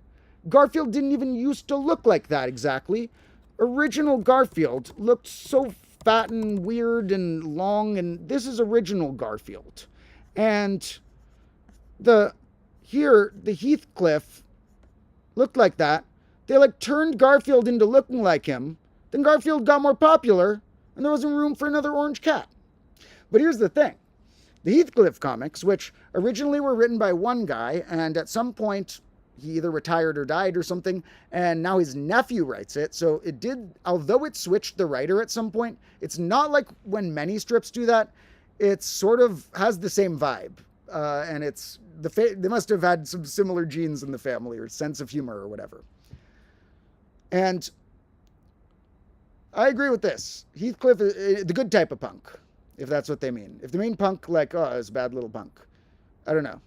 A: Garfield didn't even used to look like that exactly. Original Garfield looked so fat and weird and long, and this is original Garfield. And the Heathcliff looked like that. They turned Garfield into looking like him. Then Garfield got more popular, and there wasn't room for another orange cat. But here's the thing. The Heathcliff comics, which originally were written by one guy, and at some point he either retired or died or something, and now his nephew writes it. So it did, although it switched the writer at some point, it's not like when many strips do that. It sort of has the same vibe. And it's, they must have had some similar genes in the family or sense of humor or whatever. And I agree with this. Heathcliff is the good type of punk, if that's what they mean. If they mean punk, oh, it's a bad little punk. I don't know.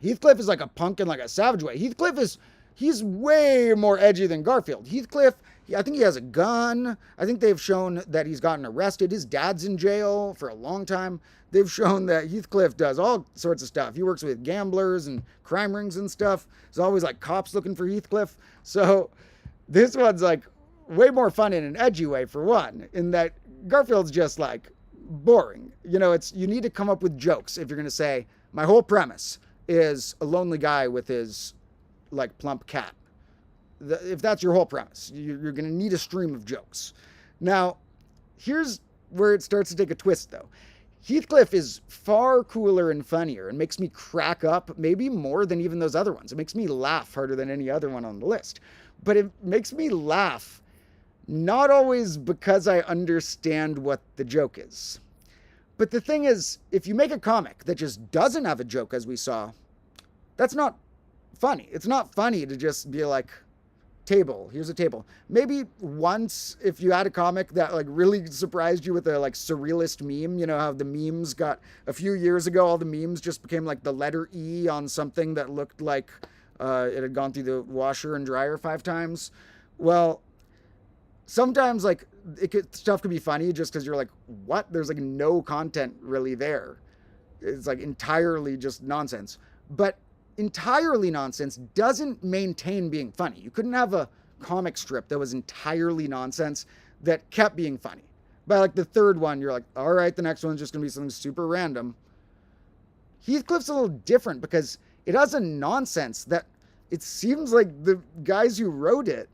A: Heathcliff is a punk in a savage way. He's way more edgy than Garfield. Heathcliff, I think he has a gun. I think they've shown that he's gotten arrested. His dad's in jail for a long time. They've shown that Heathcliff does all sorts of stuff. He works with gamblers and crime rings and stuff. There's always cops looking for Heathcliff. So this one's way more fun in an edgy way, for one, in that Garfield's just boring. You need to come up with jokes if you're going to say, my whole premise is a lonely guy with his plump cat. If that's your whole premise, you're going to need a stream of jokes. Now, here's where it starts to take a twist, though. Heathcliff is far cooler and funnier and makes me crack up, maybe more than even those other ones. It makes me laugh harder than any other one on the list. But it makes me laugh not always because I understand what the joke is. But the thing is, if you make a comic that just doesn't have a joke, as we saw, that's not funny. It's not funny to just be table, here's a table. Maybe once, if you had a comic that really surprised you with a surrealist meme, how the memes got, a few years ago, all the memes just became the letter E on something that looked like it had gone through the washer and dryer 5 times. Well, sometimes stuff could be funny just because you're like, what? There's like no content really there. It's like entirely just nonsense. But entirely nonsense doesn't maintain being funny. You couldn't have a comic strip that was entirely nonsense that kept being funny. By like the third one, you're like, all right, the next one's just going to be something super random. Heathcliff's a little different because it has a nonsense that it seems like the guys who wrote it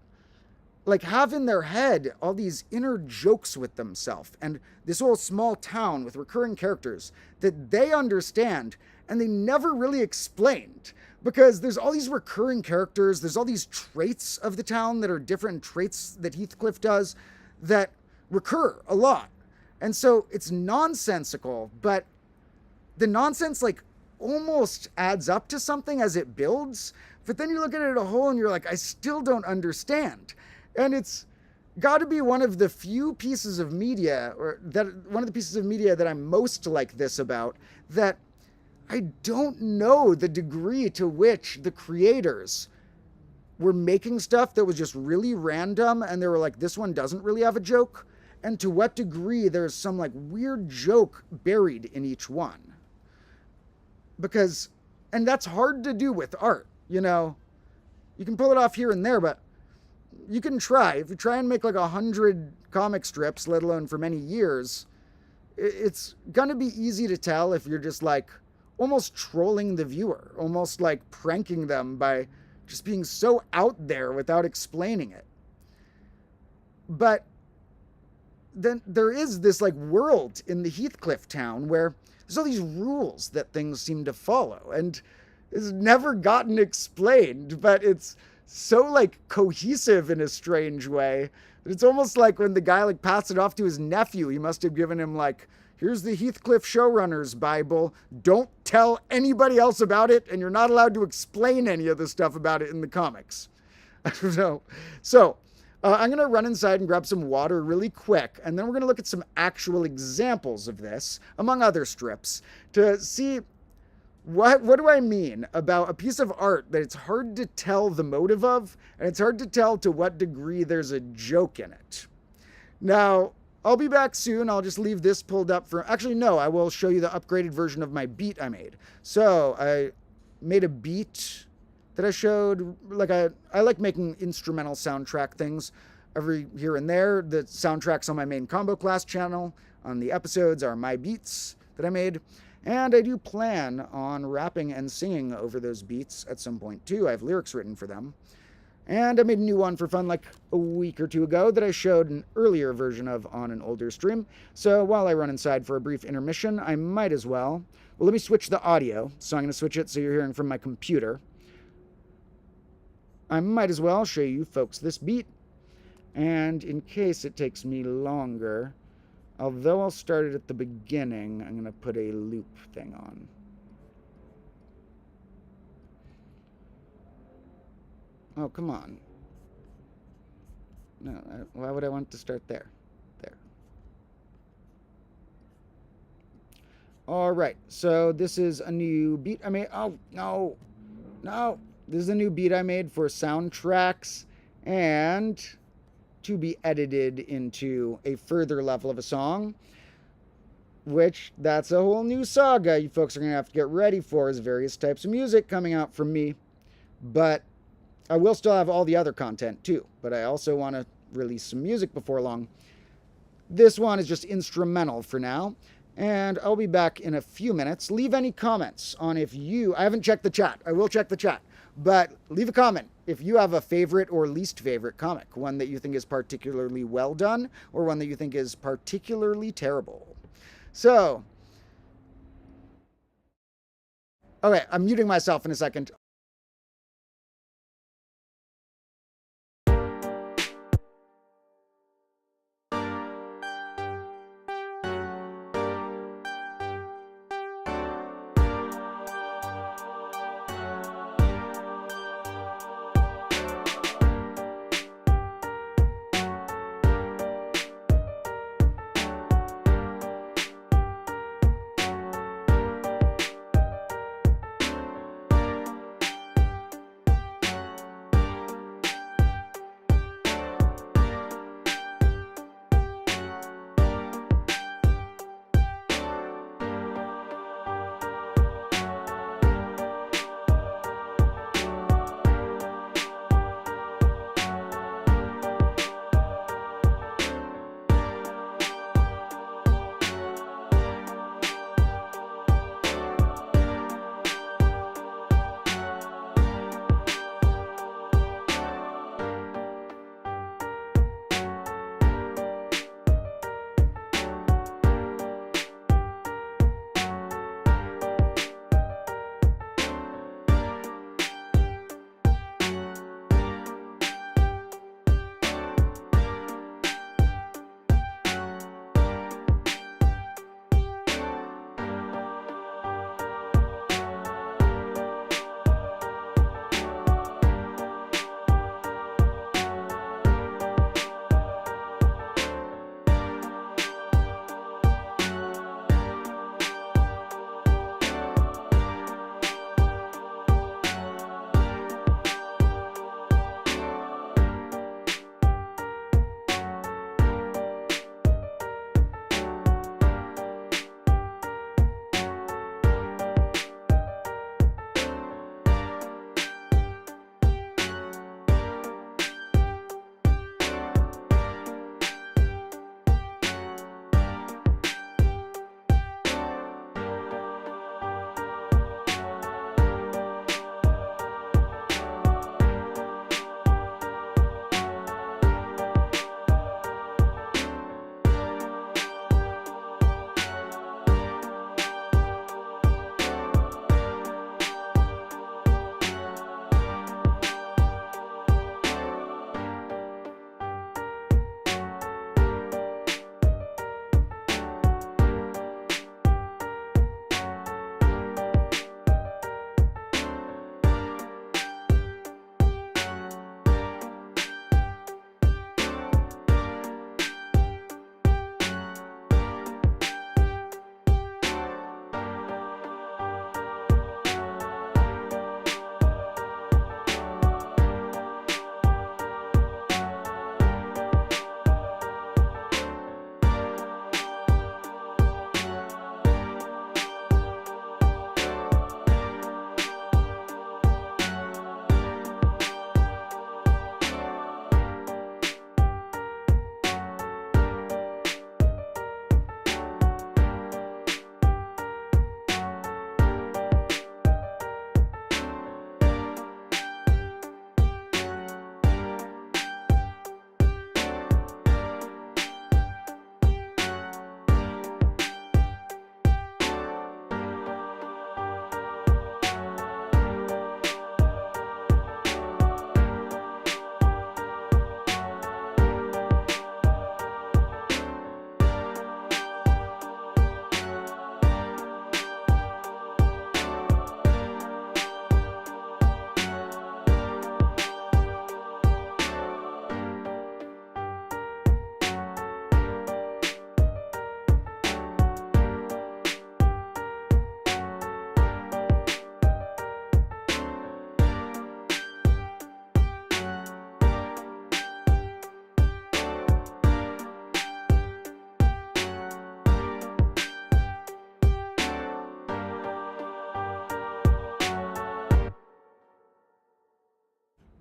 A: like have in their head all these inner jokes with themselves and this whole small town with recurring characters that they understand and they never really explained, because there's all these recurring characters, there's all these traits of the town that are different traits that Heathcliff does that recur a lot. And so it's nonsensical, but the nonsense like almost adds up to something as it builds. But then you look at it as a whole and you're like, I still don't understand. And it's got to be one of the few pieces of media, or that one of the pieces of media that I'm most like this about, that I don't know the degree to which the creators were making stuff that was just really random and they were like, this one doesn't really have a joke, and to what degree there's some like weird joke buried in each one. Because, and that's hard to do with art, you know. You can pull it off here and there, but you can try. If you try and make like 100 comic strips, let alone for many years, it's gonna be easy to tell if you're just like almost trolling the viewer, almost like pranking them by just being so out there without explaining it. But then there is this like world in the Heathcliff town where there's all these rules that things seem to follow, and it's never gotten explained, but it's so like cohesive in a strange way. It's almost like when the guy like passed it off to his nephew, he must have given him like, here's the Heathcliff showrunner's Bible. Don't tell anybody else about it, and you're not allowed to explain any of the stuff about it in the comics. I don't know. So I'm going to run inside and grab some water really quick, and then we're going to look at some actual examples of this, among other strips, to see what do I mean about a piece of art that it's hard to tell the motive of, and it's hard to tell to what degree there's a joke in it. Now, I'll be back soon. I'll just leave this pulled up for... Actually, no, I will show you the upgraded version of my beat I made. So, I made a beat that I showed. Like I like making instrumental soundtrack things every here and there. The soundtracks on my main combo class channel on the episodes are my beats that I made. And I do plan on rapping and singing over those beats at some point too. I have lyrics written for them. And I made a new one for fun like a week or two ago that I showed an earlier version of on an older stream. So while I run inside for a brief intermission, I might as well let me switch the audio. So I'm going to switch it so you're hearing from my computer. I might as well show you folks this beat. And in case it takes me longer, although I'll start it at the beginning, I'm going to put a loop thing on. Oh, come on. No, why would I want to start there? There. All right, so this is a new beat I made. Oh, no. No. This is a new beat I made for soundtracks and to be edited into a further level of a song, which that's a whole new saga you folks are going to have to get ready for, as various types of music coming out from me. But I will still have all the other content too, but I also want to release some music before long. This one is just instrumental for now, and I'll be back in a few minutes. Leave any comments on if you... I haven't checked the chat. I will check the chat. But leave a comment if you have a favorite or least favorite comic, one that you think is particularly well done or one that you think is particularly terrible. So, okay, I'm muting myself in a second.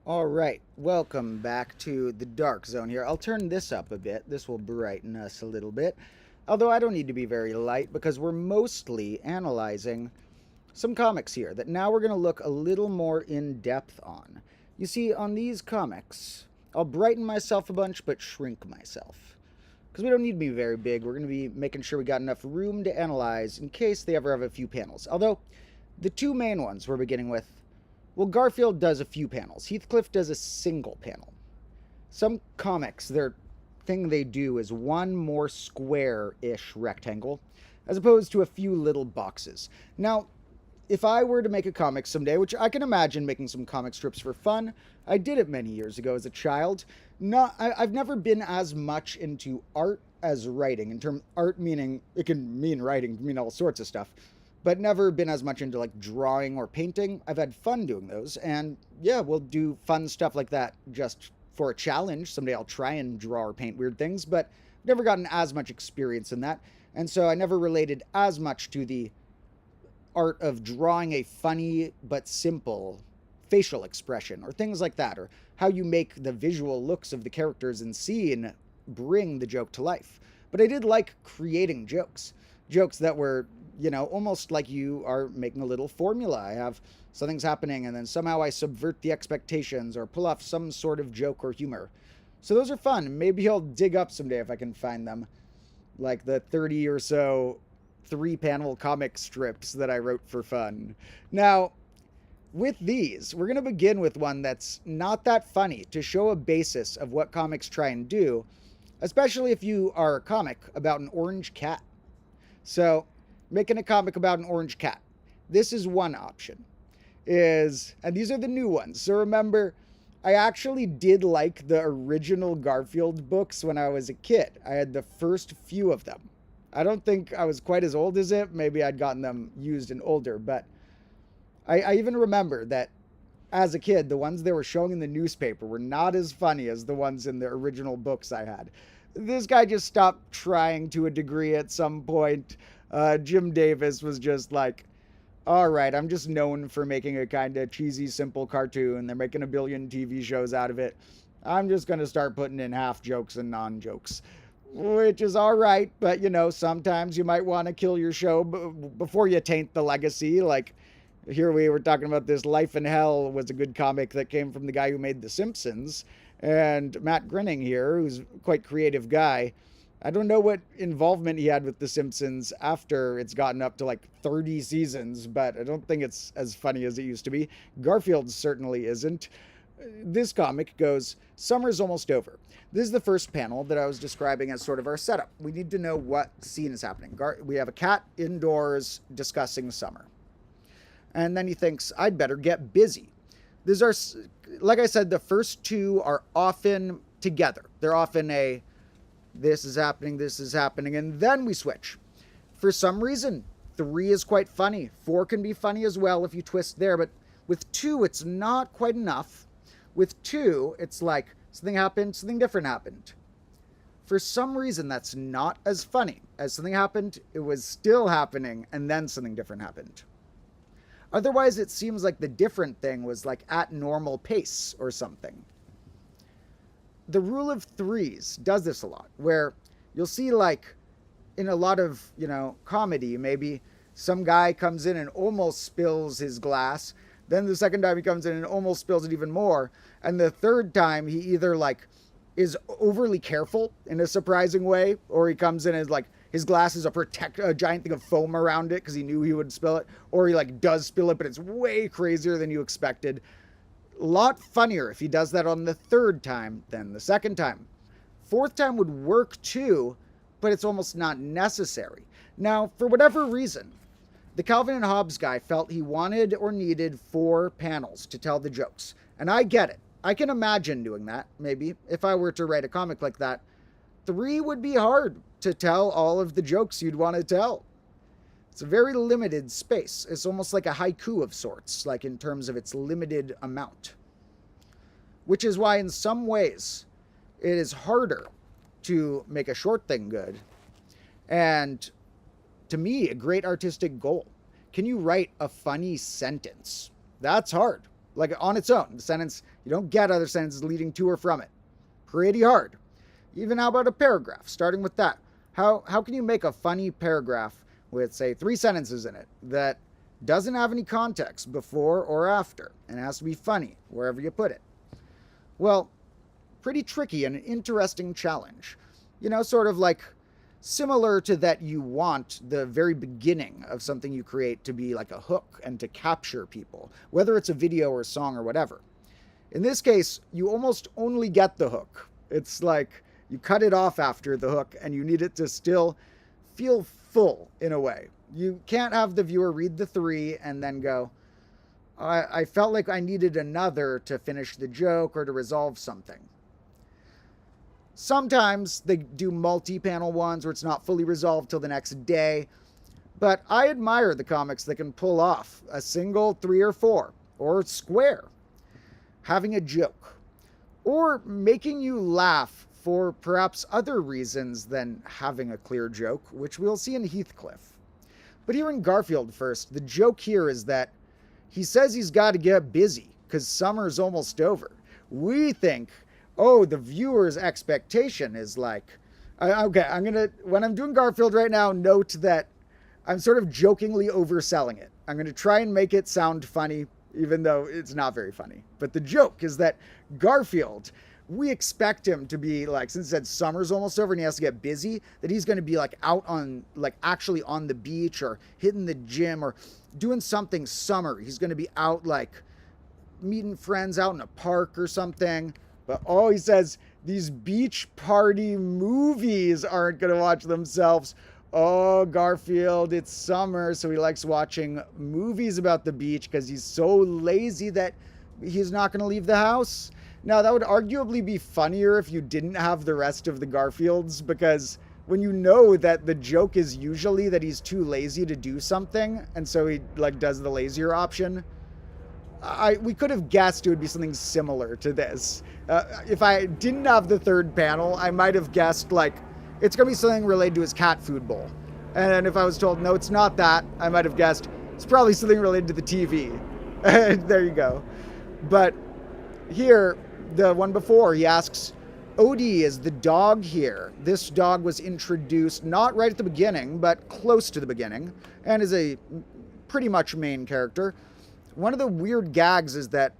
A: All right, welcome back to the Dark Zone here. I'll turn this up a bit. This will brighten us a little bit. Although I don't need to be very light because we're mostly analyzing some comics here that now we're going to look a little more in depth on. You see, on these comics, I'll brighten myself a bunch but shrink myself. Because we don't need to be very big. We're going to be making sure we got enough room to analyze in case they ever have a few panels. Although, the two main ones we're beginning with, well, Garfield does a few panels. Heathcliff does a single panel. Some comics, their thing they do is one more square-ish rectangle, as opposed to a few little boxes. Now, if I were to make a comic someday, which I can imagine making some comic strips for fun, I did it many years ago as a child. I've never been as much into art as writing. In terms, art meaning, it can mean writing, mean all sorts of stuff. But never been as much into like drawing or painting. I've had fun doing those, and yeah, we'll do fun stuff like that just for a challenge. Someday I'll try and draw or paint weird things, but never gotten as much experience in that, and so I never related as much to the art of drawing a funny but simple facial expression or things like that, or how you make the visual looks of the characters in scene bring the joke to life. But I did like creating jokes that were, almost like you are making a little formula. I have something's happening and then somehow I subvert the expectations or pull off some sort of joke or humor. So those are fun. Maybe I'll dig up someday if I can find them. Like the 30 or so 3-panel comic strips that I wrote for fun. Now, with these, we're going to begin with one that's not that funny to show a basis of what comics try and do, especially if you are a comic about an orange cat. So, making a comic about an orange cat. This is one option. And these are the new ones. So remember, I actually did like the original Garfield books when I was a kid. I had the first few of them. I don't think I was quite as old as it. Maybe I'd gotten them used and older, but I even remember that as a kid, the ones they were showing in the newspaper were not as funny as the ones in the original books I had. This guy just stopped trying to a degree at some point. Jim Davis was just like, all right, I'm just known for making a kind of cheesy, simple cartoon. They're making a billion TV shows out of it. I'm just going to start putting in half jokes and non-jokes, which is all right. But, sometimes you might want to kill your show before you taint the legacy. Like, here we were talking about this Life in Hell was a good comic that came from the guy who made The Simpsons. And Matt Groening here, who's a quite creative guy, I don't know what involvement he had with The Simpsons after it's gotten up to like 30 seasons, but I don't think it's as funny as it used to be. Garfield certainly isn't. This comic goes, summer's almost over. This is the first panel that I was describing as sort of our setup. We need to know what scene is happening. We have a cat indoors discussing summer. And then he thinks, I'd better get busy. These are, like I said, the first two are often together. They're often this is happening, and then we switch. For some reason, 3 is quite funny. 4 can be funny as well if you twist there, but with 2, it's not quite enough. With 2, it's like something happened, something different happened. For some reason, that's not as funny. As something happened, it was still happening, and then something different happened. Otherwise, it seems like the different thing was like at normal pace or something. The rule of 3s does this a lot, where you'll see like in a lot of, comedy, maybe some guy comes in and almost spills his glass. Then the second time he comes in and almost spills it even more. And the third time he either like is overly careful in a surprising way, or he comes in and like his glass is a giant thing of foam around it because he knew he would spill it, or he like does spill it, but it's way crazier than you expected. A lot funnier if he does that on the third time than the second time. Fourth time would work too, but it's almost not necessary. Now, for whatever reason, the Calvin and Hobbes guy felt he wanted or needed 4 panels to tell the jokes. And I get it. I can imagine doing that, maybe, if I were to write a comic like that. 3 would be hard to tell all of the jokes you'd want to tell. It's a very limited space. It's almost like a haiku of sorts, like in terms of its limited amount. Which is why in some ways it is harder to make a short thing good. And to me, a great artistic goal. Can you write a funny sentence? That's hard. like on its own. The sentence, you don't get other sentences leading to or from it. Pretty hard. Even how about a paragraph? Starting with that. How can you make a funny paragraph with, say, 3 sentences in it that doesn't have any context before or after, and it has to be funny wherever you put it? Well, pretty tricky and an interesting challenge. Sort of like similar to that you want the very beginning of something you create to be like a hook and to capture people, whether it's a video or a song or whatever. In this case, you almost only get the hook. It's like you cut it off after the hook and you need it to still feel full in a way. You can't have the viewer read the 3 and then go, I felt like I needed another to finish the joke or to resolve something. Sometimes they do multi-panel ones where it's not fully resolved till the next day. But I admire the comics that can pull off a single 3 or 4, or square, having a joke, or making you laugh for perhaps other reasons than having a clear joke, which we'll see in Heathcliff. But here in Garfield first, the joke here is that he says he's got to get busy because summer's almost over. We think, oh, the viewer's expectation is like, okay, when I'm doing Garfield right now, note that I'm sort of jokingly overselling it. I'm going to try and make it sound funny, even though it's not very funny. But the joke is that Garfield, we expect him to be like, since it said summer's almost over and he has to get busy, that he's going to be like out on, like actually on the beach or hitting the gym or doing something summer. He's going to be out like meeting friends out in a park or something. But he says these beach party movies aren't going to watch themselves. Oh, Garfield, it's summer, so he likes watching movies about the beach because he's so lazy that he's not going to leave the house. Now, that would arguably be funnier if you didn't have the rest of the Garfields, because when you know that the joke is usually that he's too lazy to do something, and so he like does the lazier option, we could have guessed it would be something similar to this. If I didn't have the third panel, I might have guessed like it's going to be something related to his cat food bowl. And if I was told, no, it's not that, I might have guessed it's probably something related to the TV. There you go. But here, the one before, he asks, Odie, is the dog here? This dog was introduced not right at the beginning, but close to the beginning, and is a pretty much main character. One of the weird gags is that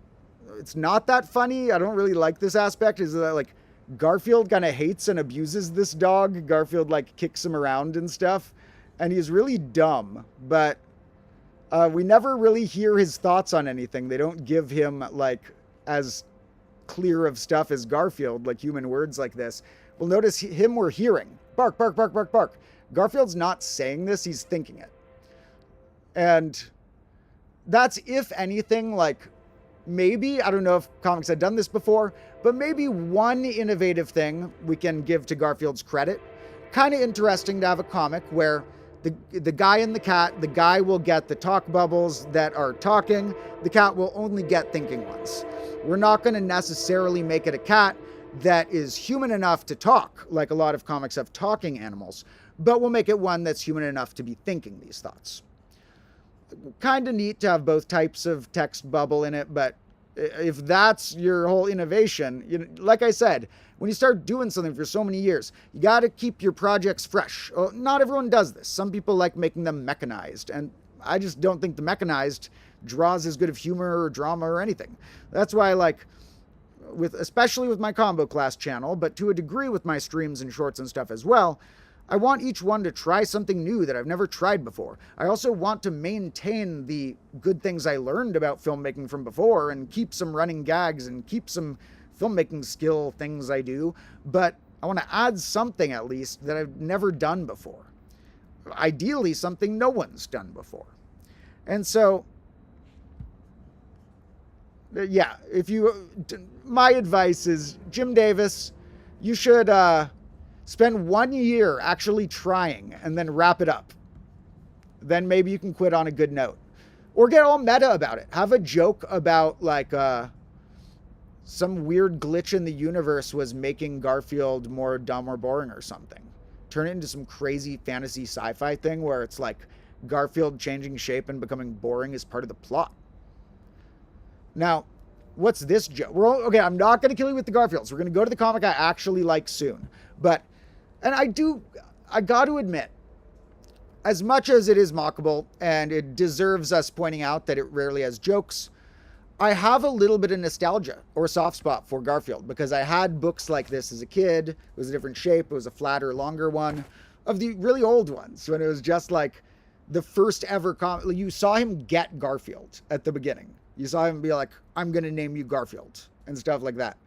A: it's not that funny. I don't really like this aspect, is that like Garfield kind of hates and abuses this dog. Garfield like kicks him around and stuff, and he's really dumb, but we never really hear his thoughts on anything. They don't give him like as clear of stuff as Garfield, like human words like this. We'll notice him we're hearing. Bark, bark, bark, bark, bark. Garfield's not saying this, he's thinking it. And that's, if anything, like maybe, I don't know if comics had done this before, but maybe one innovative thing we can give to Garfield's credit. Kind of interesting to have a comic where the guy and the cat, the guy will get the talk bubbles that are talking, the cat will only get thinking ones. We're not going to necessarily make it a cat that is human enough to talk, like a lot of comics have talking animals, but we'll make it one that's human enough to be thinking these thoughts. Kind of neat to have both types of text bubble in it, but if that's your whole innovation, like I said, when you start doing something for so many years, you got to keep your projects fresh. Not everyone does this. Some people like making them mechanized, and I just don't think the mechanized draws as good of humor or drama or anything. That's why I like, especially with my combo class channel, but to a degree with my streams and shorts and stuff as well, I want each one to try something new that I've never tried before. I also want to maintain the good things I learned about filmmaking from before and keep some running gags and keep some filmmaking skill things I do, but I want to add something at least that I've never done before. Ideally, something no one's done before. And so, yeah, my advice is, Jim Davis, you should spend 1 year actually trying and then wrap it up. Then maybe you can quit on a good note. Or get all meta about it. Have a joke about like some weird glitch in the universe was making Garfield more dumb or boring or something. Turn it into some crazy fantasy sci-fi thing where it's like Garfield changing shape and becoming boring is part of the plot. Now, what's this joke? Okay, I'm not going to kill you with the Garfields. We're going to go to the comic I actually like soon. But, and I got to admit, as much as it is mockable and it deserves us pointing out that it rarely has jokes, I have a little bit of nostalgia or soft spot for Garfield because I had books like this as a kid. It was a different shape. It was a flatter, longer one of the really old ones when it was just like the first ever comic. You saw him get Garfield at the beginning. You saw him be like, I'm going to name you Garfield and stuff like that.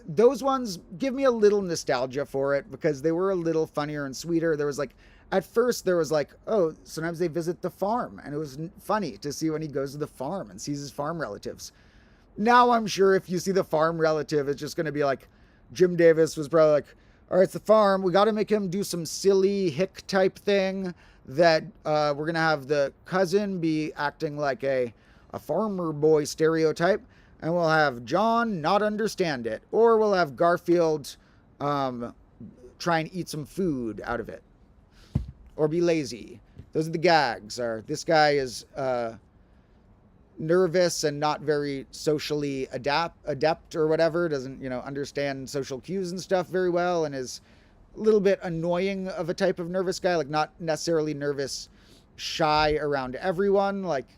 A: Those ones give me a little nostalgia for it because they were a little funnier and sweeter. There was like, at first there was like, oh, sometimes they visit the farm. And it was funny to see when he goes to the farm and sees his farm relatives. Now I'm sure if you see the farm relative, it's just going to be like, Jim Davis was probably like, all right, it's the farm. We got to make him do some silly hick type thing that we're going to have the cousin be acting like a farmer boy stereotype. And we'll have John not understand it. Or we'll have Garfield try and eat some food out of it. Or be lazy. Those are the gags. Or this guy is nervous and not very socially adept or whatever. Doesn't, understand social cues and stuff very well. And is a little bit annoying of a type of nervous guy. Like not necessarily nervous, shy around everyone. Like,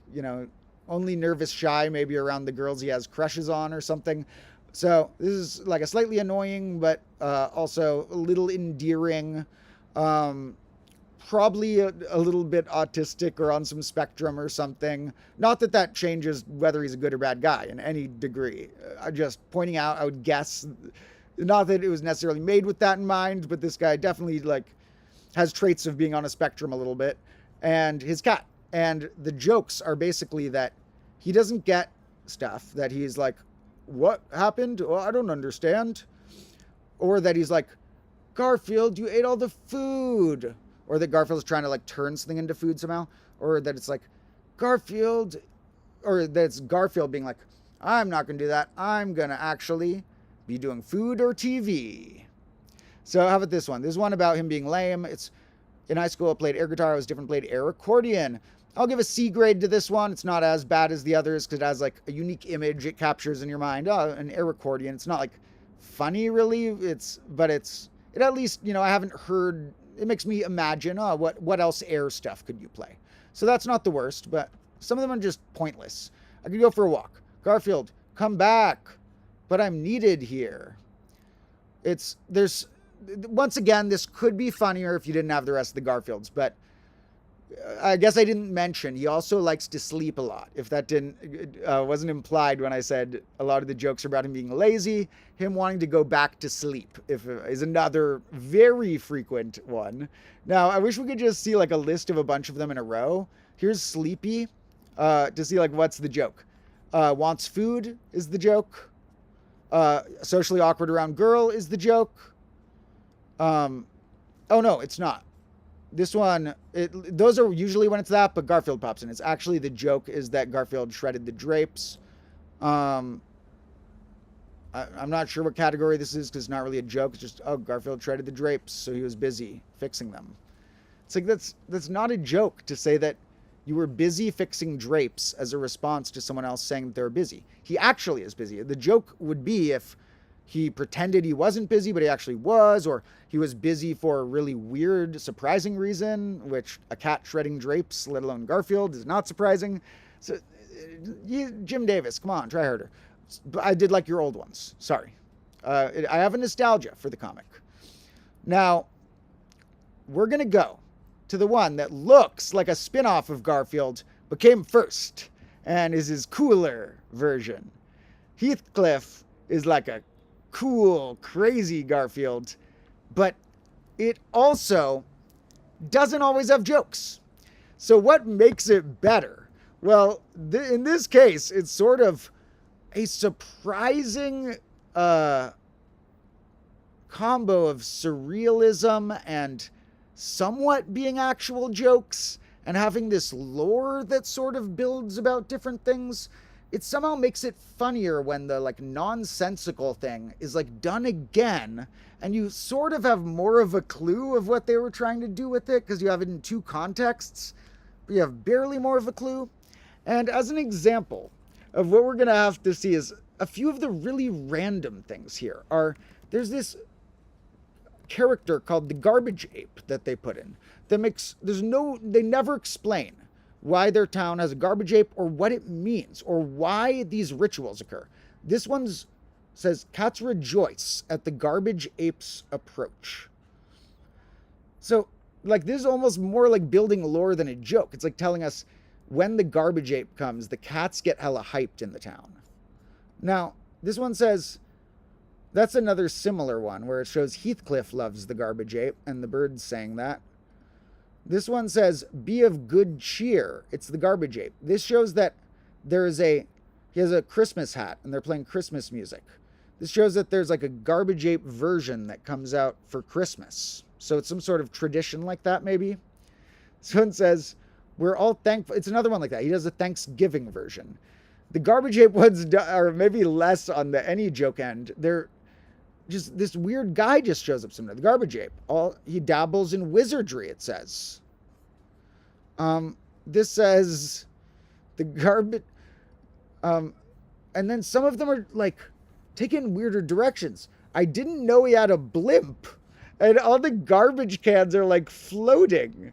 A: only nervous, shy, maybe around the girls he has crushes on or something. So this is like a slightly annoying, but also a little endearing, probably a little bit autistic or on some spectrum or something. Not that that changes whether he's a good or bad guy in any degree. I'm just pointing out, I would guess, not that it was necessarily made with that in mind, but this guy definitely has traits of being on a spectrum a little bit. And his cat. And the jokes are basically that he doesn't get stuff, that he's like, what happened? Oh, I don't understand. Or that he's like, Garfield, you ate all the food. Or that Garfield's trying to turn something into food somehow. Or that it's like, Garfield, or that it's Garfield being like, I'm not going to do that. I'm going to actually be doing food or TV. So how about this one? There's one about him being lame. It's in high school, I played air guitar. I was different, played air accordion. I'll give a C grade to this one. It's not as bad as the others because it has a unique image it captures in your mind. Oh, an air accordion. It's not funny really. But it at least, I haven't heard, it makes me imagine, what else air stuff could you play? So that's not the worst, but some of them are just pointless. I could go for a walk. Garfield, come back. But I'm needed here. Once again, this could be funnier if you didn't have the rest of the Garfields, but I guess I didn't mention he also likes to sleep a lot. If that wasn't implied when I said a lot of the jokes are about him being lazy, him wanting to go back to sleep is another very frequent one. Now, I wish we could just see a list of a bunch of them in a row. Here's Sleepy to see what's the joke. Wants food is the joke. Socially awkward around girl is the joke. Oh no, it's not. This one, those are usually when it's that, but Garfield pops in. It's actually the joke is that Garfield shredded the drapes. I'm not sure what category this is because it's not really a joke. It's just, Garfield shredded the drapes, so he was busy fixing them. It's that's not a joke to say that you were busy fixing drapes as a response to someone else saying that they were busy. He actually is busy. The joke would be if he pretended he wasn't busy, but he actually was, or he was busy for a really weird, surprising reason, which a cat shredding drapes, let alone Garfield, is not surprising. So, Jim Davis, come on, try harder. I did like your old ones. Sorry. I have a nostalgia for the comic. Now, we're going to go to the one that looks like a spin-off of Garfield, but came first, and is his cooler version. Heathcliff is like a cool, crazy Garfield, but it also doesn't always have jokes. So what makes it better? Well, in this case, it's sort of a surprising combo of surrealism and somewhat being actual jokes and having this lore that sort of builds about different things. It somehow makes it funnier when the nonsensical thing is done again, and you sort of have more of a clue of what they were trying to do with it because you have it in two contexts, but you have barely more of a clue. And as an example, of what we're going to have to see is a few of the really random things here are, there's this character called the garbage ape that they put in that makes, they never explain why their town has a garbage ape or what it means or why these rituals occur. This one's says, cats rejoice at the garbage ape's approach. So, like, this is almost more like building lore than a joke. It's like telling us when the garbage ape comes, the cats get hella hyped in the town. Now, this one says, that's another similar one where it shows Heathcliff loves the garbage ape and the bird's saying that. This one says, be of good cheer. It's the garbage ape. This shows that he has a Christmas hat and they're playing Christmas music. This shows that there's like a garbage ape version that comes out for Christmas. So it's some sort of tradition like that, maybe. This one says, we're all thankful. It's another one like that. He does a Thanksgiving version. The garbage ape ones are maybe less on the any joke end. They're just, this weird guy just shows up somewhere. The garbage ape. He dabbles in wizardry, it says. This says, the garbage... and then some of them are like taking weirder directions. I didn't know he had a blimp, and all the garbage cans are like floating.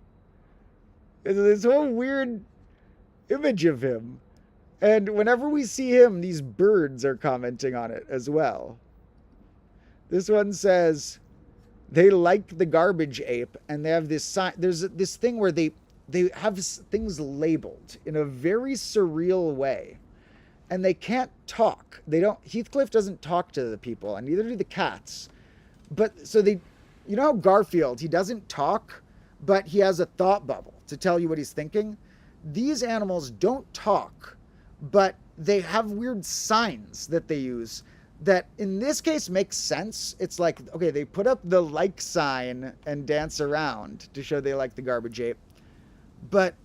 A: It's this whole weird image of him. And whenever we see him, these birds are commenting on it as well. This one says they like the garbage ape, and they have this sign. There's this thing where they have things labeled in a very surreal way. And they can't talk. Heathcliff doesn't talk to the people, and neither do the cats. But, so you know how Garfield, he doesn't talk, but he has a thought bubble to tell you what he's thinking? These animals don't talk, but they have weird signs that they use that, in this case, makes sense. It's like, okay, they put up the like sign and dance around to show they like the garbage ape. But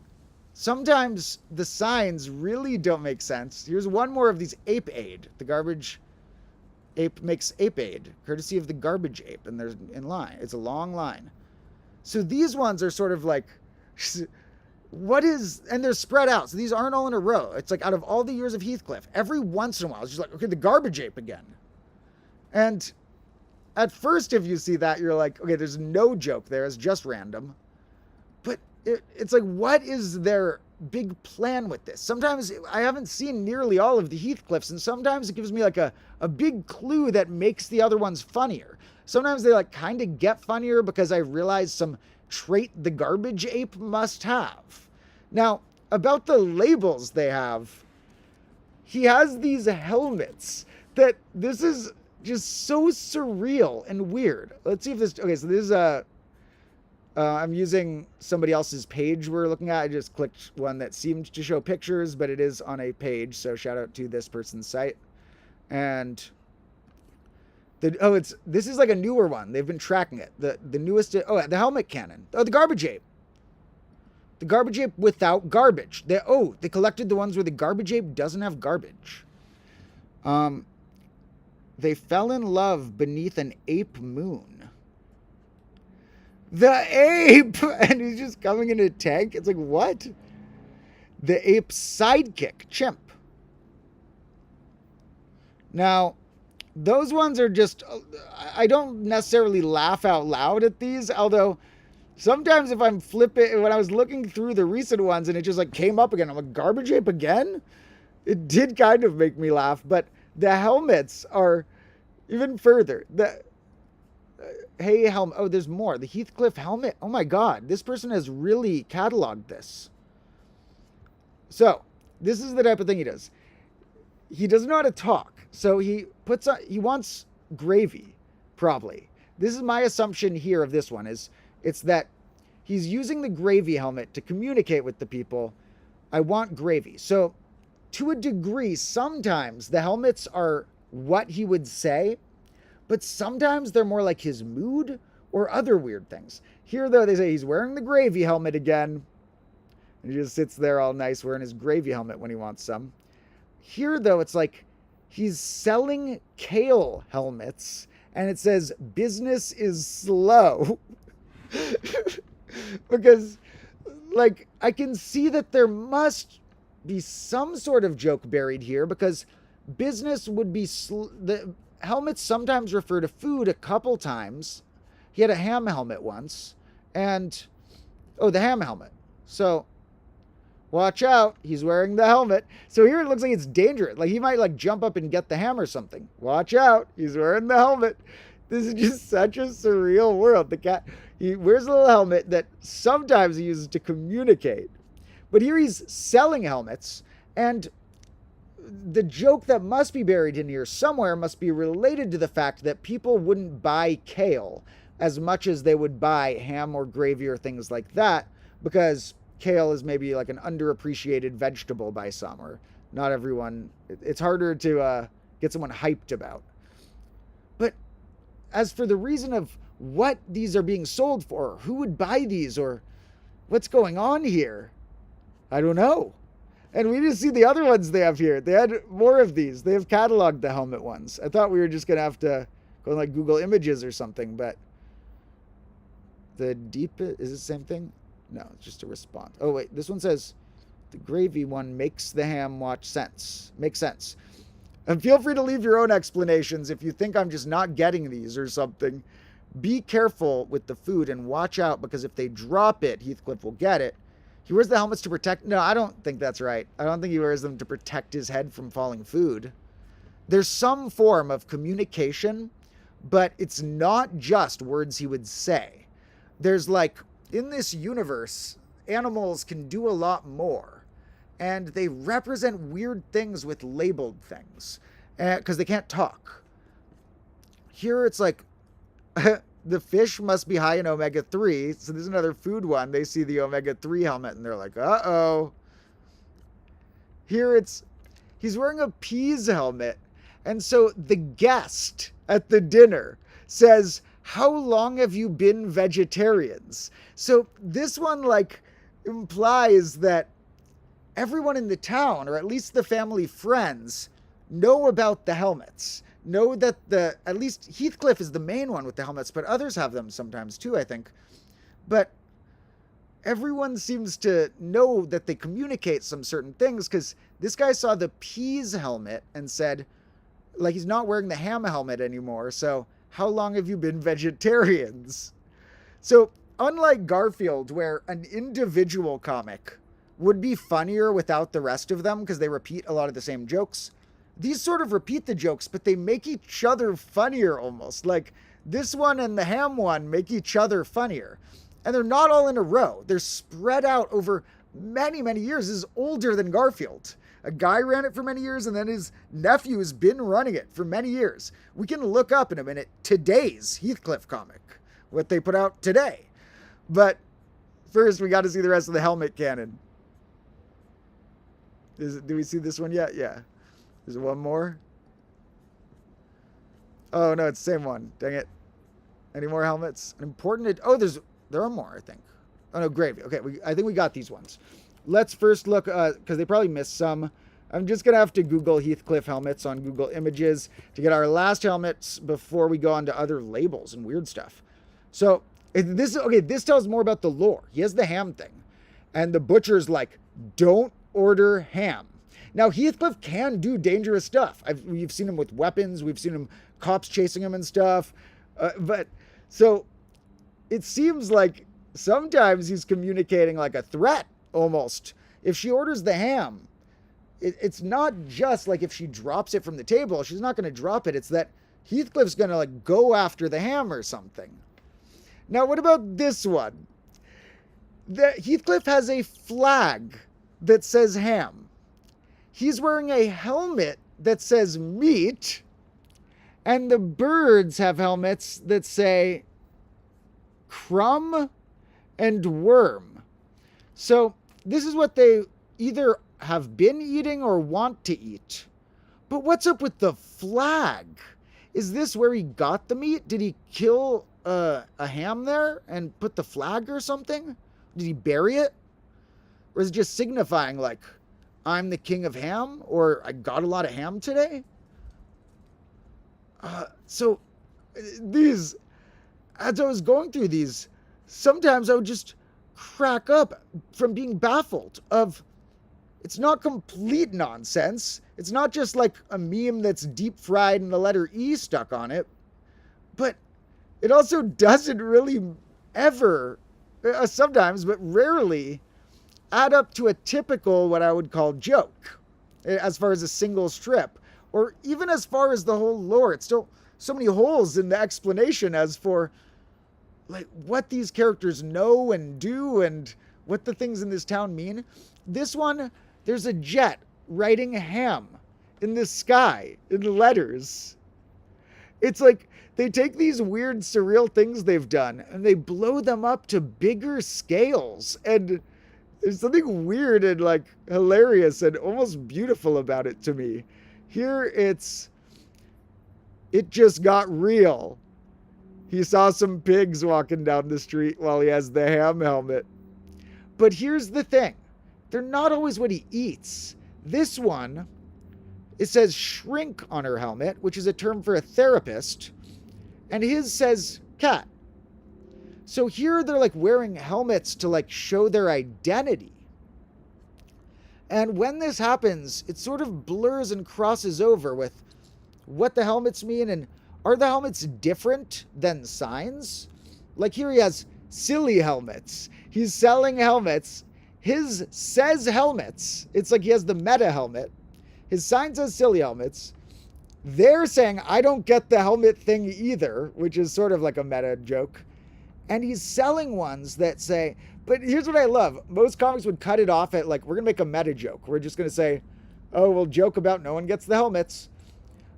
A: sometimes the signs really don't make sense. Here's one more of these ape aid. The garbage ape makes ape aid, courtesy of the garbage ape, and they're in line. It's a long line. So these ones are sort of like, and they're spread out. So these aren't all in a row. It's like out of all the years of Heathcliff, every once in a while, it's just like, okay, the garbage ape again. And at first, if you see that, you're like, okay, there's no joke there. It's just random. But it's like, what is their big plan with this? Sometimes I haven't seen nearly all of the Heathcliffs, and sometimes it gives me like a big clue that makes the other ones funnier. Sometimes they like kind of get funnier because I realize some trait the garbage ape must have. Now, about the labels they have, he has these helmets that this is just so surreal and weird. Let's see if this, okay, so this is I'm using somebody else's page we're looking at. I just clicked one that seemed to show pictures, but it is on a page. So shout out to this person's site. And this is like a newer one. They've been tracking it. The newest, the helmet cannon. Oh, the garbage ape. The garbage ape without garbage. They collected the ones where the garbage ape doesn't have garbage. They fell in love beneath an ape moon. The ape! And he's just coming in a tank. It's like, what? The ape's sidekick, Chimp. Now, those ones are just, I don't necessarily laugh out loud at these, although sometimes if I'm flipping, when I was looking through the recent ones and it just like came up again, I'm like, garbage ape again? It did kind of make me laugh, but the helmets are even further. Hey, helmet. Oh, there's more. The Heathcliff helmet. Oh my God. This person has really cataloged this. So, this is the type of thing he does. He doesn't know how to talk. So he wants gravy, probably. This is my assumption here of this one it's that he's using the gravy helmet to communicate with the people. I want gravy. So, to a degree, sometimes the helmets are what he would say, but sometimes they're more like his mood or other weird things. Here, though, they say he's wearing the gravy helmet again. And he just sits there all nice wearing his gravy helmet when he wants some. Here, though, it's like he's selling kale helmets, and it says, business is slow. Because, like, I can see that there must be some sort of joke buried here, because business would be... the helmets sometimes refer to food a couple times. He had a ham helmet once. And... oh, the ham helmet. So... watch out, he's wearing the helmet. So here it looks like it's dangerous. Like he might like jump up and get the ham or something. Watch out, he's wearing the helmet. This is just such a surreal world. The cat, he wears a little helmet that sometimes he uses to communicate. But here he's selling helmets, and the joke that must be buried in here somewhere must be related to the fact that people wouldn't buy kale as much as they would buy ham or gravy or things like that, because kale is maybe like an underappreciated vegetable by some, or not everyone. It's harder to get someone hyped about. But as for the reason of what these are being sold for, who would buy these, or what's going on here, I don't know. And we just see the other ones they have here. They had more of these. They have cataloged the helmet ones. I thought we were just going to have to go like Google Images or something, but the deep, is it the same thing? No, it's just a response. Oh, wait, this one says the gravy one makes the ham watch sense. Makes sense. And feel free to leave your own explanations if you think I'm just not getting these or something. Be careful with the food and watch out, because if they drop it, Heathcliff will get it. He wears the helmets to protect... no, I don't think that's right. I don't think he wears them to protect his head from falling food. There's some form of communication, but it's not just words he would say. There's like... in this universe, animals can do a lot more, and they represent weird things with labeled things, because they can't talk. Here it's like, the fish must be high in omega-3, so there's another food one. They see the omega-3 helmet, and they're like, uh-oh. Here it's, he's wearing a peas helmet, and so the guest at the dinner says, how long have you been vegetarians? So this one like implies that everyone in the town, or at least the family friends, know about the helmets. Know that at least Heathcliff is the main one with the helmets, but others have them sometimes too, I think. But everyone seems to know that they communicate some certain things, because this guy saw the peas helmet and said, like, he's not wearing the ham helmet anymore, so how long have you been vegetarians? So, unlike Garfield, where an individual comic would be funnier without the rest of them because they repeat a lot of the same jokes, these sort of repeat the jokes, but they make each other funnier almost. Like, this one and the ham one make each other funnier. And they're not all in a row. They're spread out over many, many years. This is older than Garfield. A guy ran it for many years, and then his nephew has been running it for many years. We can look up in a minute today's Heathcliff comic, what they put out today. But first, we got to see the rest of the helmet canon. Do we see this one yet? Yeah. There's one more. Oh, no, it's the same one. Dang it. Any more helmets? An important... oh, there are more, I think. Oh, no, gravy. Okay, I think we got these ones. Let's first look, because they probably missed some. I'm just going to have to Google Heathcliff helmets on Google Images to get our last helmets before we go on to other labels and weird stuff. So, this tells more about the lore. He has the ham thing. And the butcher's like, don't order ham. Now, Heathcliff can do dangerous stuff. We've seen him with weapons. We've seen him, cops chasing him and stuff. So, it seems like sometimes he's communicating like a threat, almost. If she orders the ham, it's not just like if she drops it from the table. She's not going to drop it. It's that Heathcliff's going to like go after the ham or something. Now, what about this one? Heathcliff has a flag that says ham. He's wearing a helmet that says meat. And the birds have helmets that say crumb and worm. So this is what they either have been eating or want to eat. But what's up with the flag? Is this where he got the meat? Did he kill a ham there and put the flag or something? Did he bury it? Or is it just signifying like, I'm the king of ham, or I got a lot of ham today? So these, as I was going through these, sometimes I would just crack up from being baffled of, it's not complete nonsense. It's not just like a meme that's deep fried and the letter E stuck on it. But it also doesn't really ever, sometimes, but rarely, add up to a typical, what I would call, joke, as far as a single strip, or even as far as the whole lore. It's still so many holes in the explanation as for, like, what these characters know and do and what the things in this town mean. This one, there's a jet writing ham in the sky in letters. It's like they take these weird, surreal things they've done and they blow them up to bigger scales. And there's something weird and like hilarious and almost beautiful about it to me. Here it just got real. He saw some pigs walking down the street while he has the ham helmet. But here's the thing. They're not always what he eats. This one, it says shrink on her helmet, which is a term for a therapist. And his says cat. So here they're like wearing helmets to like show their identity. And when this happens, it sort of blurs and crosses over with what the helmets mean. And are the helmets different than signs? Like here he has silly helmets. He's selling helmets. His says helmets. It's like he has the meta helmet. His sign says silly helmets. They're saying, I don't get the helmet thing either, which is sort of like a meta joke. And he's selling ones that say, but here's what I love. Most comics would cut it off at like, we're going to make a meta joke. We're just going to say, oh, we'll joke about no one gets the helmets.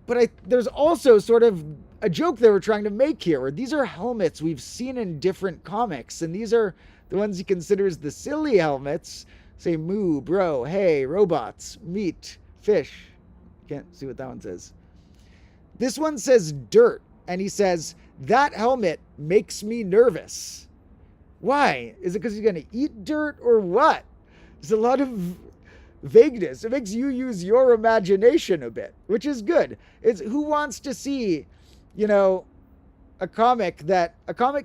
A: But there's also sort of a joke they were trying to make here, where these are helmets we've seen in different comics. And these are the ones he considers the silly helmets. Say moo, bro, hey, robots, meat, fish. Can't see what that one says. This one says dirt. And he says, that helmet makes me nervous. Why? Is it because he's going to eat dirt or what? There's a lot of vagueness. It makes you use your imagination a bit, which is good. It's who wants to see, a comic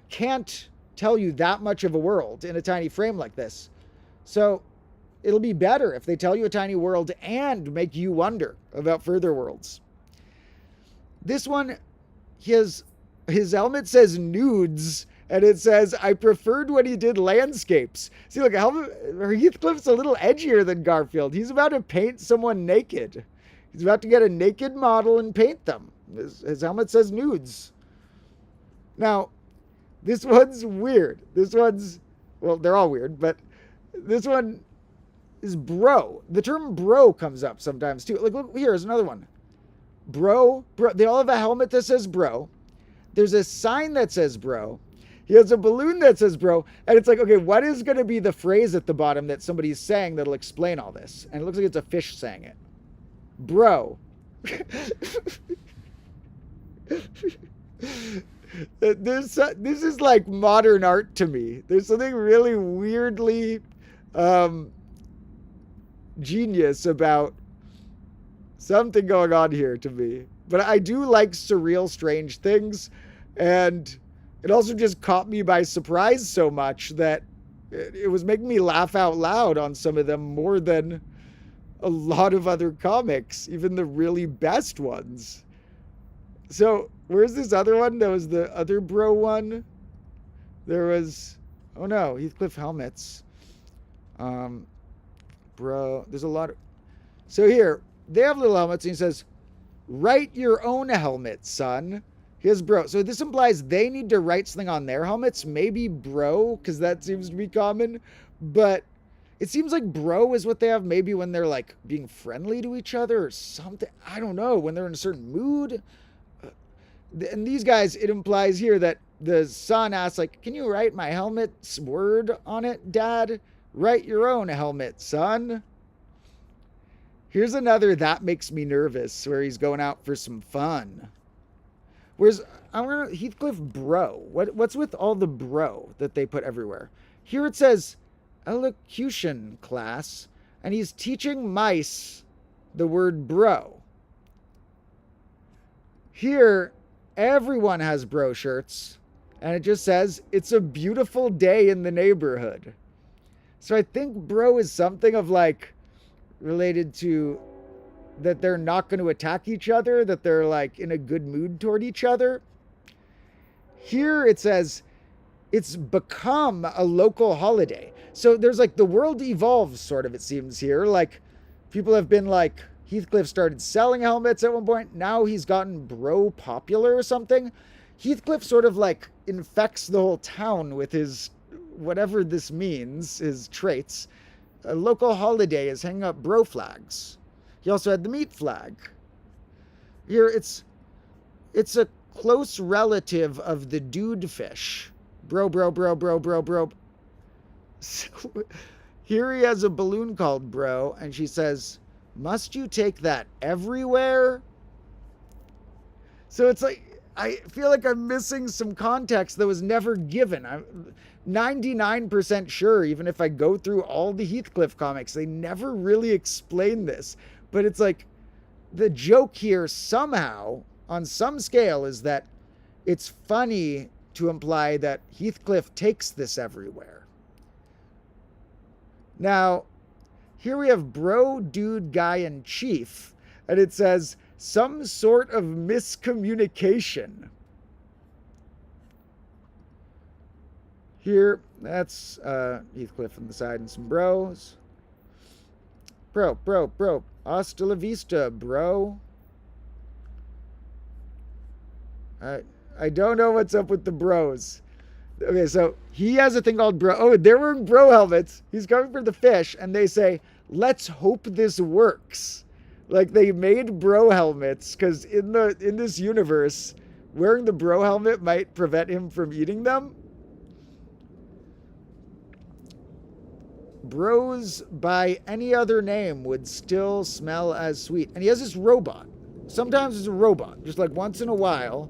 A: can't tell you that much of a world in a tiny frame like this. So it'll be better if they tell you a tiny world and make you wonder about further worlds. This one, his helmet says nudes, and it says, I preferred when he did landscapes. See, look, Heathcliff's a little edgier than Garfield. He's about to paint someone naked. He's about to get a naked model and paint them. His helmet says nudes. Now, this one's weird. Well, they're all weird, but this one is bro. The term bro comes up sometimes too. Like, look, here's another one. Bro. They all have a helmet that says bro. There's a sign that says bro. He has a balloon that says bro. And it's like, okay, what is going to be the phrase at the bottom that somebody's saying that'll explain all this? And it looks like it's a fish saying it. Bro. This is like modern art to me. There's something really weirdly genius about something going on here to me. But I do like surreal, strange things. And it also just caught me by surprise so much that it was making me laugh out loud on some of them more than a lot of other comics, even the really best ones. So where's this other one? That was the other bro one. There was, oh no, Heathcliff helmets. Bro, there's a lot of, so here, they have little helmets and he says, write your own helmet, son. Here's bro. So this implies they need to write something on their helmets. Maybe bro, because that seems to be common. But it seems like bro is what they have maybe when they're like being friendly to each other or something. I don't know. When they're in a certain mood. And these guys, it implies here that the son asks like, can you write my helmet's word on it, Dad? Write your own helmet, son. Here's another that makes me nervous where he's going out for some fun. Whereas Heathcliff bro. What's with all the bro that they put everywhere? Here it says elocution class, and he's teaching mice the word bro. Here, everyone has bro shirts, and it just says, it's a beautiful day in the neighborhood. So I think bro is something of like related to that they're not going to attack each other, that they're like in a good mood toward each other. Here it says it's become a local holiday. So there's like the world evolves sort of, it seems here. Like people have been like, Heathcliff started selling helmets at one point. Now he's gotten bro popular or something. Heathcliff sort of like infects the whole town with his, whatever this means, his traits. A local holiday is hanging up bro flags. He also had the meat flag. Here it's a close relative of the dude fish. Bro. So, here he has a balloon called Bro, and she says, "Must you take that everywhere?" So it's like, I feel like I'm missing some context that was never given. I'm 99% sure, even if I go through all the Heathcliff comics, they never really explain this. But it's like, the joke here somehow, on some scale, is that it's funny to imply that Heathcliff takes this everywhere. Now, here we have Bro, Dude, Guy, and Chief, and it says, some sort of miscommunication. Here, that's Heathcliff on the side and some bros. Bro. Hasta la vista, bro. I don't know what's up with the bros. Okay, so he has a thing called Bro. Oh, they're wearing Bro helmets. He's coming for the fish, and they say, let's hope this works. Like, they made Bro helmets, because in this universe, wearing the Bro helmet might prevent him from eating them. Bros by any other name would still smell as sweet. And he has this robot. Sometimes it's a robot, just like once in a while.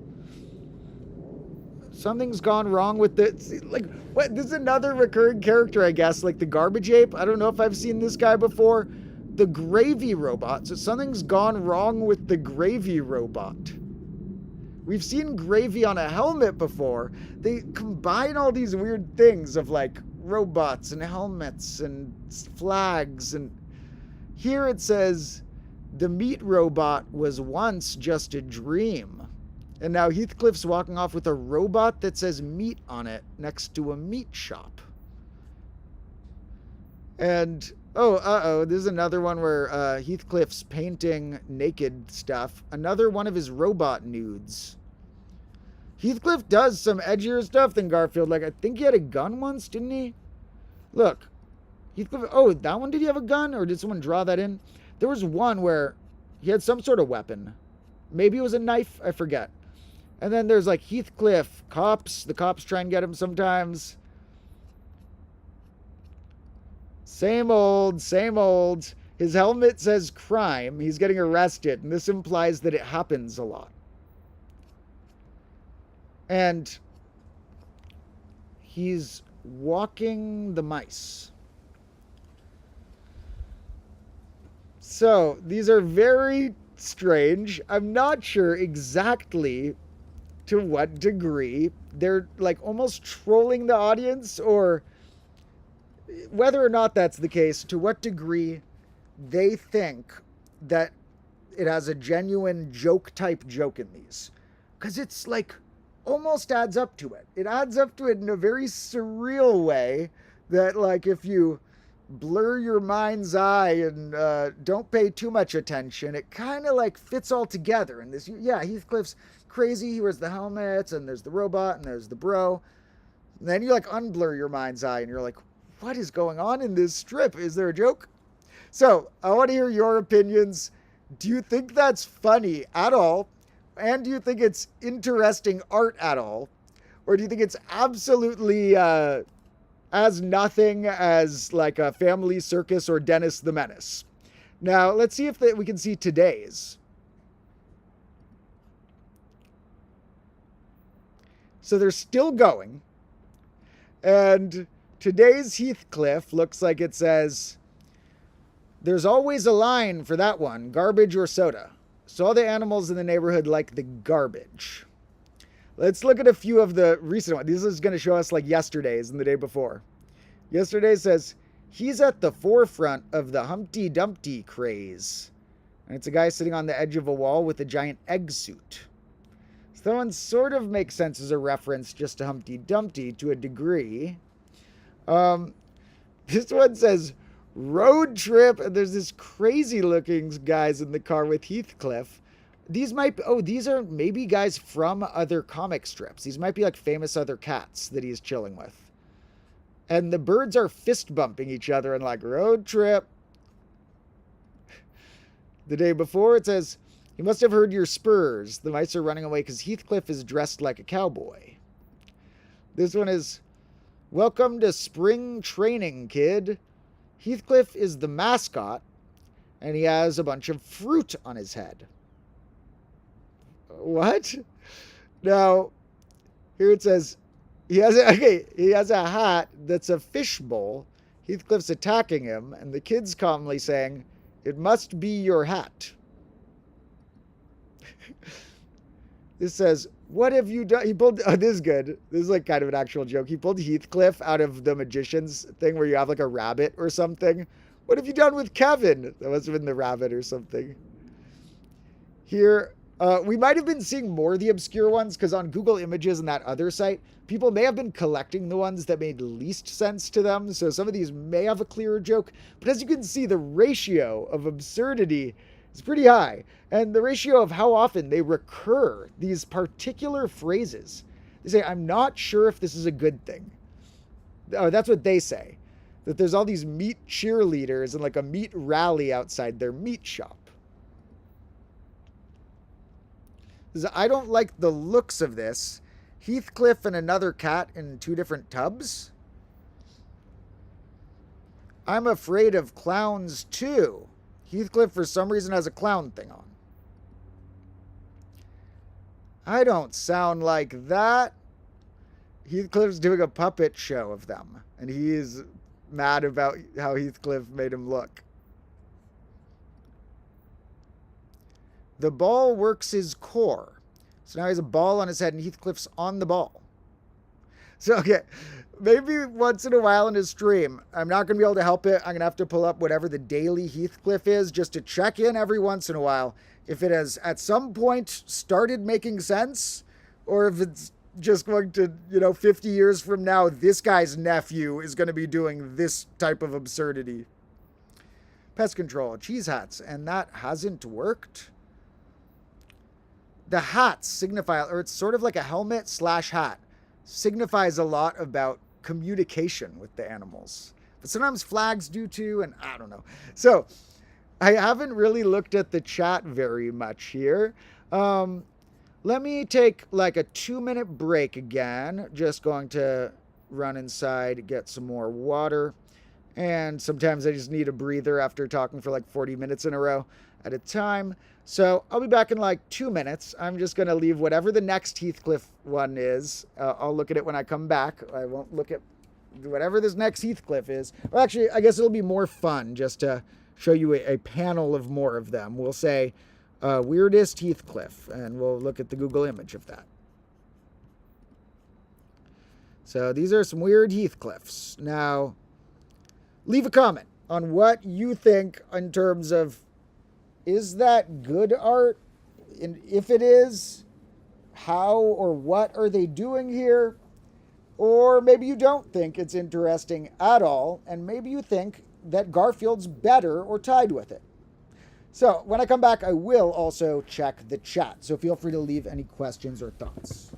A: Something's gone wrong with the, like, what? This is another recurring character, I guess, like the garbage ape. I don't know if I've seen this guy before. The gravy robot. So something's gone wrong with the gravy robot. We've seen gravy on a helmet before. They combine all these weird things of like robots and helmets and flags. And here it says, the meat robot was once just a dream. And now Heathcliff's walking off with a robot that says meat on it next to a meat shop. And, this is another one where Heathcliff's painting naked stuff. Another one of his robot nudes. Heathcliff does some edgier stuff than Garfield. Like, I think he had a gun once, didn't he? Look. Heathcliff, that one, did he have a gun? Or did someone draw that in? There was one where he had some sort of weapon. Maybe it was a knife, I forget. And then there's like Heathcliff, cops. The cops try and get him sometimes. Same old. His helmet says crime. He's getting arrested. And this implies that it happens a lot. And he's walking the mice. So these are very strange. I'm not sure exactly to what degree they're like almost trolling the audience, or whether or not that's the case, to what degree they think that it has a genuine joke in these. Because it's like almost adds up to it. It adds up to it in a very surreal way that, like, if you blur your mind's eye and don't pay too much attention, it kind of like fits all together. And this, Heathcliff's crazy. He wears the helmets, and there's the robot, and there's the bro. And then you like unblur your mind's eye, and you're like, what is going on in this strip? Is there a joke? So I want to hear your opinions. Do you think that's funny at all? And do you think it's interesting art at all? Or do you think it's absolutely as nothing as like a Family Circus or Dennis the Menace? Now, let's see if we can see today's. So they're still going. And today's Heathcliff looks like it says, there's always a line for that one, garbage or soda. So all the animals in the neighborhood like the garbage. Let's look at a few of the recent ones. This is going to show us like yesterday's and the day before. Yesterday says, He's at the forefront of the Humpty Dumpty craze. And it's a guy sitting on the edge of a wall with a giant egg suit. So that one sort of makes sense as a reference just to Humpty Dumpty to a degree. This one says, road trip, and there's this crazy looking guys in the car with Heathcliff. These are maybe guys from other comic strips. These might be like famous other cats that he's chilling with. And the birds are fist bumping each other and like, road trip. The day before it says, you must have heard your spurs. The mice are running away because Heathcliff is dressed like a cowboy. This one is, welcome to spring training, kid. Heathcliff is the mascot, and he has a bunch of fruit on his head. What? Now, here it says, he has a hat that's a fishbowl. Heathcliff's attacking him, and the kid's calmly saying, it must be your hat. This says, what have you done? This is good. This is like kind of an actual joke. He pulled Heathcliff out of the magician's thing where you have like a rabbit or something. What have you done with Kevin? That must have been the rabbit or something. Here, we might have been seeing more of the obscure ones because on Google Images and that other site, people may have been collecting the ones that made least sense to them. So some of these may have a clearer joke. But as you can see, the ratio of absurdity is pretty high. And the ratio of how often they recur these particular phrases. They say, I'm not sure if this is a good thing. Oh, that's what they say. That there's all these meat cheerleaders and like a meat rally outside their meat shop. I don't like the looks of this. Heathcliff and another cat in 2 different tubs. I'm afraid of clowns too. Heathcliff for some reason has a clown thing on. I don't sound like that. Heathcliff's doing a puppet show of them, and he's mad about how Heathcliff made him look. The ball works his core. So now he has a ball on his head, and Heathcliff's on the ball. So, okay, maybe once in a while in his stream, I'm not going to be able to help it. I'm going to have to pull up whatever the daily Heathcliff is just to check in every once in a while if it has at some point started making sense or if it's just going to, 50 years from now, this guy's nephew is going to be doing this type of absurdity. Pest control, cheese hats, and that hasn't worked. The hats signify, or it's sort of like a helmet / hat, signifies a lot about communication with the animals. But sometimes flags do too, and I don't know. So I haven't really looked at the chat very much here. Let me take like a 2-minute break again. Just going to run inside, get some more water. And sometimes I just need a breather after talking for like 40 minutes in a row at a time. So I'll be back in like 2 minutes. I'm just going to leave whatever the next Heathcliff one is. I'll look at it when I come back. I won't look at whatever this next Heathcliff is. Well, actually, I guess it'll be more fun just to show you a panel of more of them. We'll say weirdest Heathcliff, and we'll look at the Google image of that. So these are some weird Heathcliffs. Now, leave a comment on what you think in terms of, is that good art? And if it is, how or what are they doing here? Or maybe you don't think it's interesting at all, and maybe you think that Garfield's better or tied with it. So when I come back, I will also check the chat. So feel free to leave any questions or thoughts.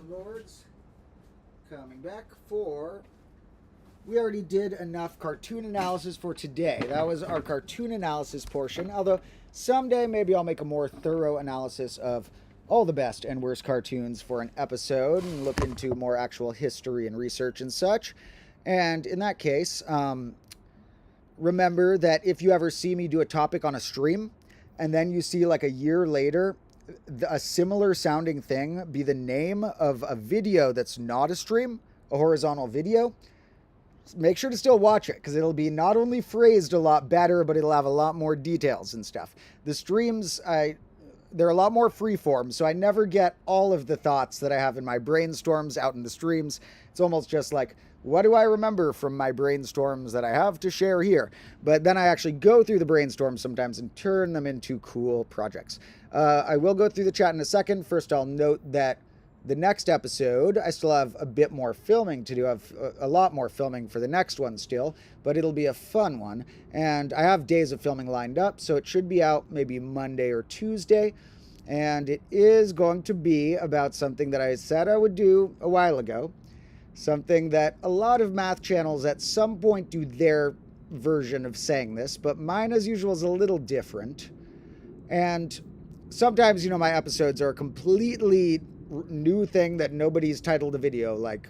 A: Lords. Coming back for... We already did enough cartoon analysis for today. That was our cartoon analysis portion. Although someday maybe I'll make a more thorough analysis of all the best and worst cartoons for an episode and look into more actual history and research and such. And in that case, remember that if you ever see me do a topic on a stream and then you see like a year later a similar sounding thing be the name of a video that's not a stream, a horizontal video, make sure to still watch it, because it'll be not only phrased a lot better, but it'll have a lot more details and stuff. The streams, they're a lot more freeform, so I never get all of the thoughts that I have in my brainstorms out in the streams. It's almost just like, what do I remember from my brainstorms that I have to share here? But then I actually go through the brainstorms sometimes and turn them into cool projects. I will go through the chat in a second. First, I'll note that the next episode, I still have a bit more filming to do. I have a lot more filming for the next one still, but it'll be a fun one. And I have days of filming lined up, so it should be out maybe Monday or Tuesday. And it is going to be about something that I said I would do a while ago. Something that a lot of math channels at some point do their version of saying this, but mine, as usual, is a little different. And sometimes, you know, my episodes are a completely new thing that nobody's titled a video. Like,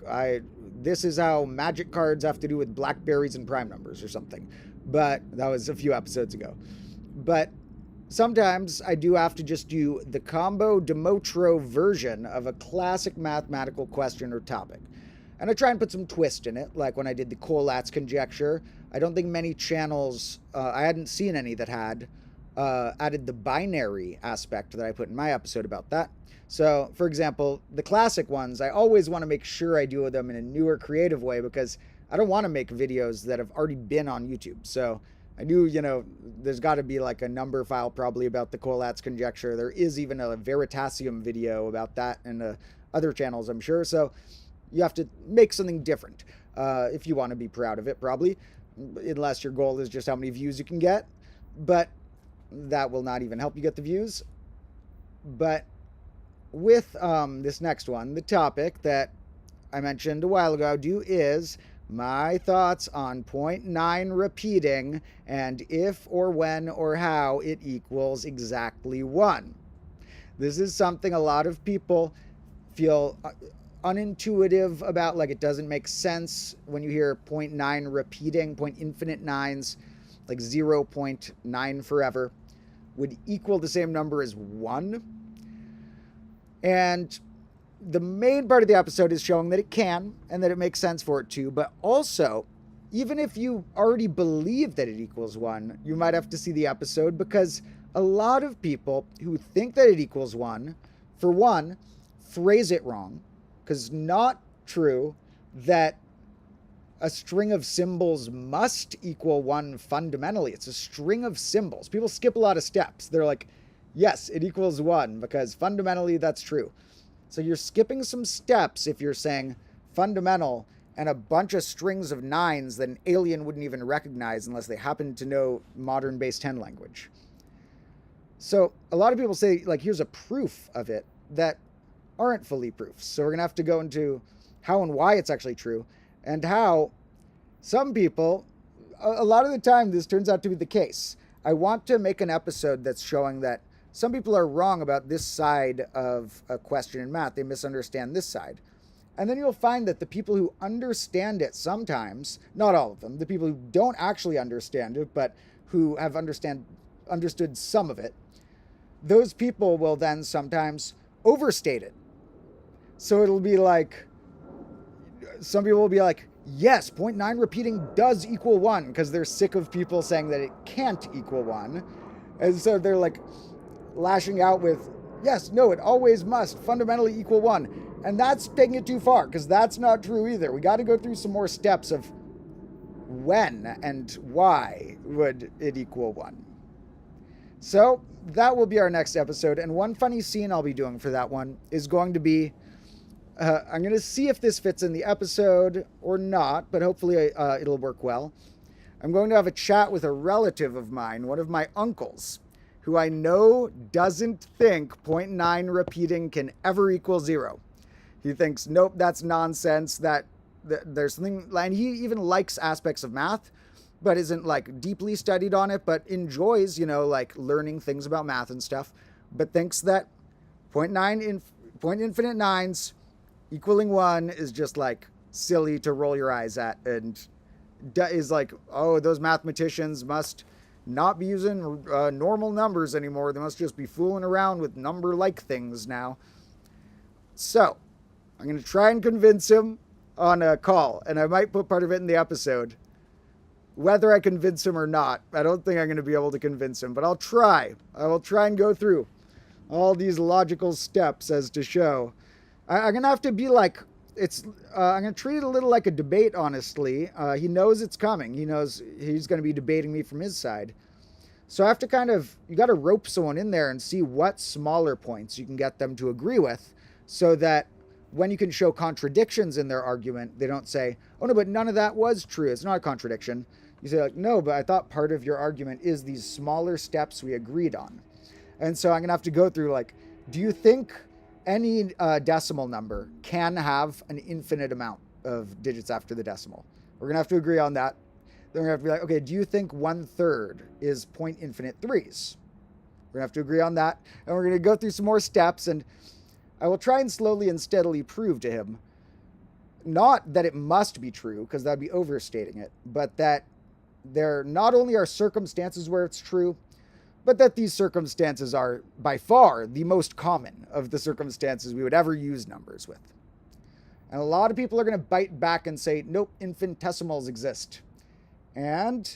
A: this is how magic cards have to do with blackberries and prime numbers or something. But that was a few episodes ago. But sometimes I do have to just do the combo Domotro version of a classic mathematical question or topic. And I try and put some twist in it, like when I did the Collatz conjecture. I don't think many channels, I hadn't seen any that had added the binary aspect that I put in my episode about that. So, for example, the classic ones, I always want to make sure I do them in a newer, creative way, because I don't want to make videos that have already been on YouTube. So I knew, you know, there's got to be like a number file probably about the Collatz conjecture. There is even a Veritasium video about that and other channels, I'm sure. So you have to make something different if you want to be proud of it, probably, unless your goal is just how many views you can get. But that will not even help you get the views. But with this next one, the topic that I mentioned a while ago is my thoughts on 0.9 repeating and if or when or how it equals exactly 1. This is something a lot of people feel unintuitive about, like it doesn't make sense when you hear 0.9 repeating, point infinite nines, like 0.9 forever, would equal the same number as 1. And the main part of the episode is showing that it can and that it makes sense for it to, but also, even if you already believe that it equals 1, you might have to see the episode, because a lot of people who think that it equals 1, for one, phrase it wrong, because it's not true that a string of symbols must equal 1 fundamentally. It's a string of symbols. People skip a lot of steps. They're like, yes, it equals 1, because fundamentally that's true. So you're skipping some steps if you're saying fundamental and a bunch of strings of 9s that an alien wouldn't even recognize unless they happen to know modern base 10 language. So a lot of people say, like, here's a proof of it that aren't fully proofs. So we're going to have to go into how and why it's actually true, and how some people, a lot of the time this turns out to be the case. I want to make an episode that's showing that some people are wrong about this side of a question in math. They misunderstand this side. And then you'll find that the people who understand it sometimes, not all of them, the people who don't actually understand it, but who have understood some of it, those people will then sometimes overstate it. So it'll be like, some people will be like, yes, 0.9 repeating does equal 1, because they're sick of people saying that it can't equal 1. And so they're like lashing out with, yes, no, it always must fundamentally equal 1. And that's taking it too far, because that's not true either. We got to go through some more steps of when and why would it equal 1. So that will be our next episode. And one funny scene I'll be doing for that one is going to be, I'm going to see if this fits in the episode or not, but hopefully it'll work well. I'm going to have a chat with a relative of mine, one of my uncles, who I know doesn't think 0.9 repeating can ever equal 0. He thinks, nope, that's nonsense, that there's something, and he even likes aspects of math, but isn't like deeply studied on it, but enjoys, like learning things about math and stuff, but thinks that point infinite nines equaling 1 is just like silly to roll your eyes at, and is like, oh, those mathematicians must not be using normal numbers anymore. They must just be fooling around with number-like things now. So, I'm going to try and convince him on a call, and I might put part of it in the episode. Whether I convince him or not, I don't think I'm going to be able to convince him, but I'll try. I will try and go through all these logical steps as to show. I'm going to have to be like, I'm going to treat it a little like a debate, honestly. He knows it's coming. He knows he's going to be debating me from his side. So I have to you got to rope someone in there and see what smaller points you can get them to agree with, so that when you can show contradictions in their argument, they don't say, oh no, but none of that was true. It's not a contradiction. You say like, no, but I thought part of your argument is these smaller steps we agreed on. And so I'm going to have to go through like, do you think any decimal number can have an infinite amount of digits after the decimal? We're going to have to agree on that. Then we're going to have to be like, okay, do you think 1/3 is point infinite threes? We're going to have to agree on that. And we're going to go through some more steps, and I will try and slowly and steadily prove to him, not that it must be true, because that'd be overstating it, but that there not only are circumstances where it's true, but that these circumstances are by far the most common of the circumstances we would ever use numbers with. And a lot of people are going to bite back and say, nope, infinitesimals exist. And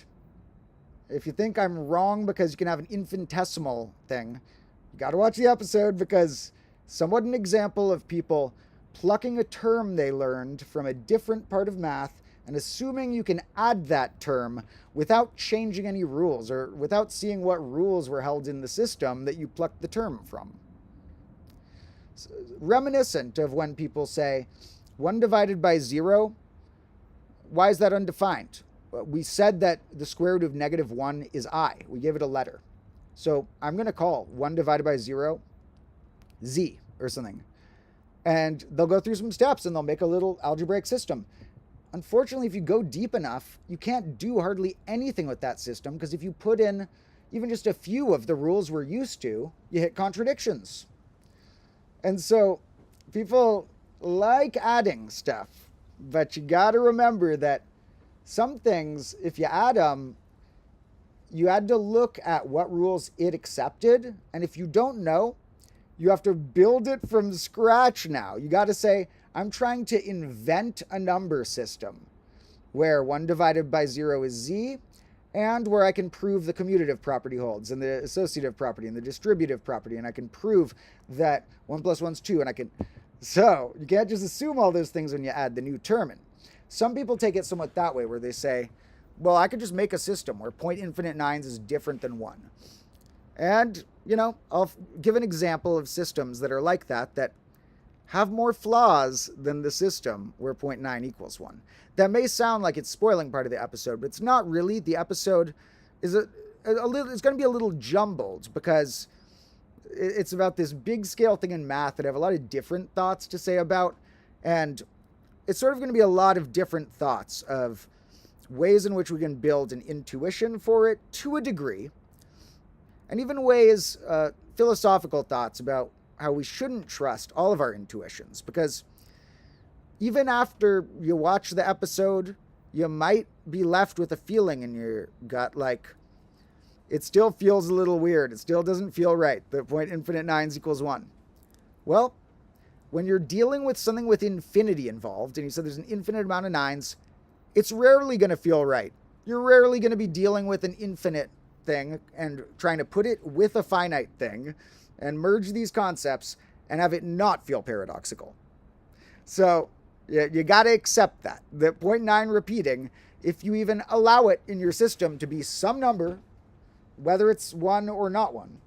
A: if you think I'm wrong because you can have an infinitesimal thing, you got to watch the episode, because somewhat an example of people plucking a term they learned from a different part of math and assuming you can add that term without changing any rules or without seeing what rules were held in the system that you plucked the term from. So, reminiscent of when people say 1 divided by 0, why is that undefined? We said that the square root of -1 is I. We gave it a letter. So I'm going to call 1 divided by 0 Z or something. And they'll go through some steps and they'll make a little algebraic system. Unfortunately, if you go deep enough, you can't do hardly anything with that system, because if you put in even just a few of the rules we're used to, you hit contradictions. And so people like adding stuff, but you got to remember that some things, if you add them, you had to look at what rules it accepted. And if you don't know, you have to build it from scratch now. You got to say, I'm trying to invent a number system where 1 divided by 0 is Z, and where I can prove the commutative property holds, and the associative property, and the distributive property, and I can prove that 1 plus 1 is 2, and I can... So, you can't just assume all those things when you add the new term in. Some people take it somewhat that way, where they say, well, I could just make a system where point infinite nines is different than 1. And, I'll give an example of systems that are like that have more flaws than the system where 0.9 equals 1. That may sound like it's spoiling part of the episode, but it's not really. The episode is it's going to be a little jumbled, because it's about this big scale thing in math that I have a lot of different thoughts to say about, and it's sort of going to be a lot of different thoughts of ways in which we can build an intuition for it to a degree, and even ways, philosophical thoughts about how we shouldn't trust all of our intuitions, because even after you watch the episode, you might be left with a feeling in your gut like, it still feels a little weird. It still doesn't feel right. The point infinite nines equals 1. Well, when you're dealing with something with infinity involved, and you said there's an infinite amount of nines, it's rarely going to feel right. You're rarely going to be dealing with an infinite thing and trying to put it with a finite thing and merge these concepts and have it not feel paradoxical. So you got to accept that. The 0.9 repeating, if you even allow it in your system to be some number, whether it's 1 or not 1,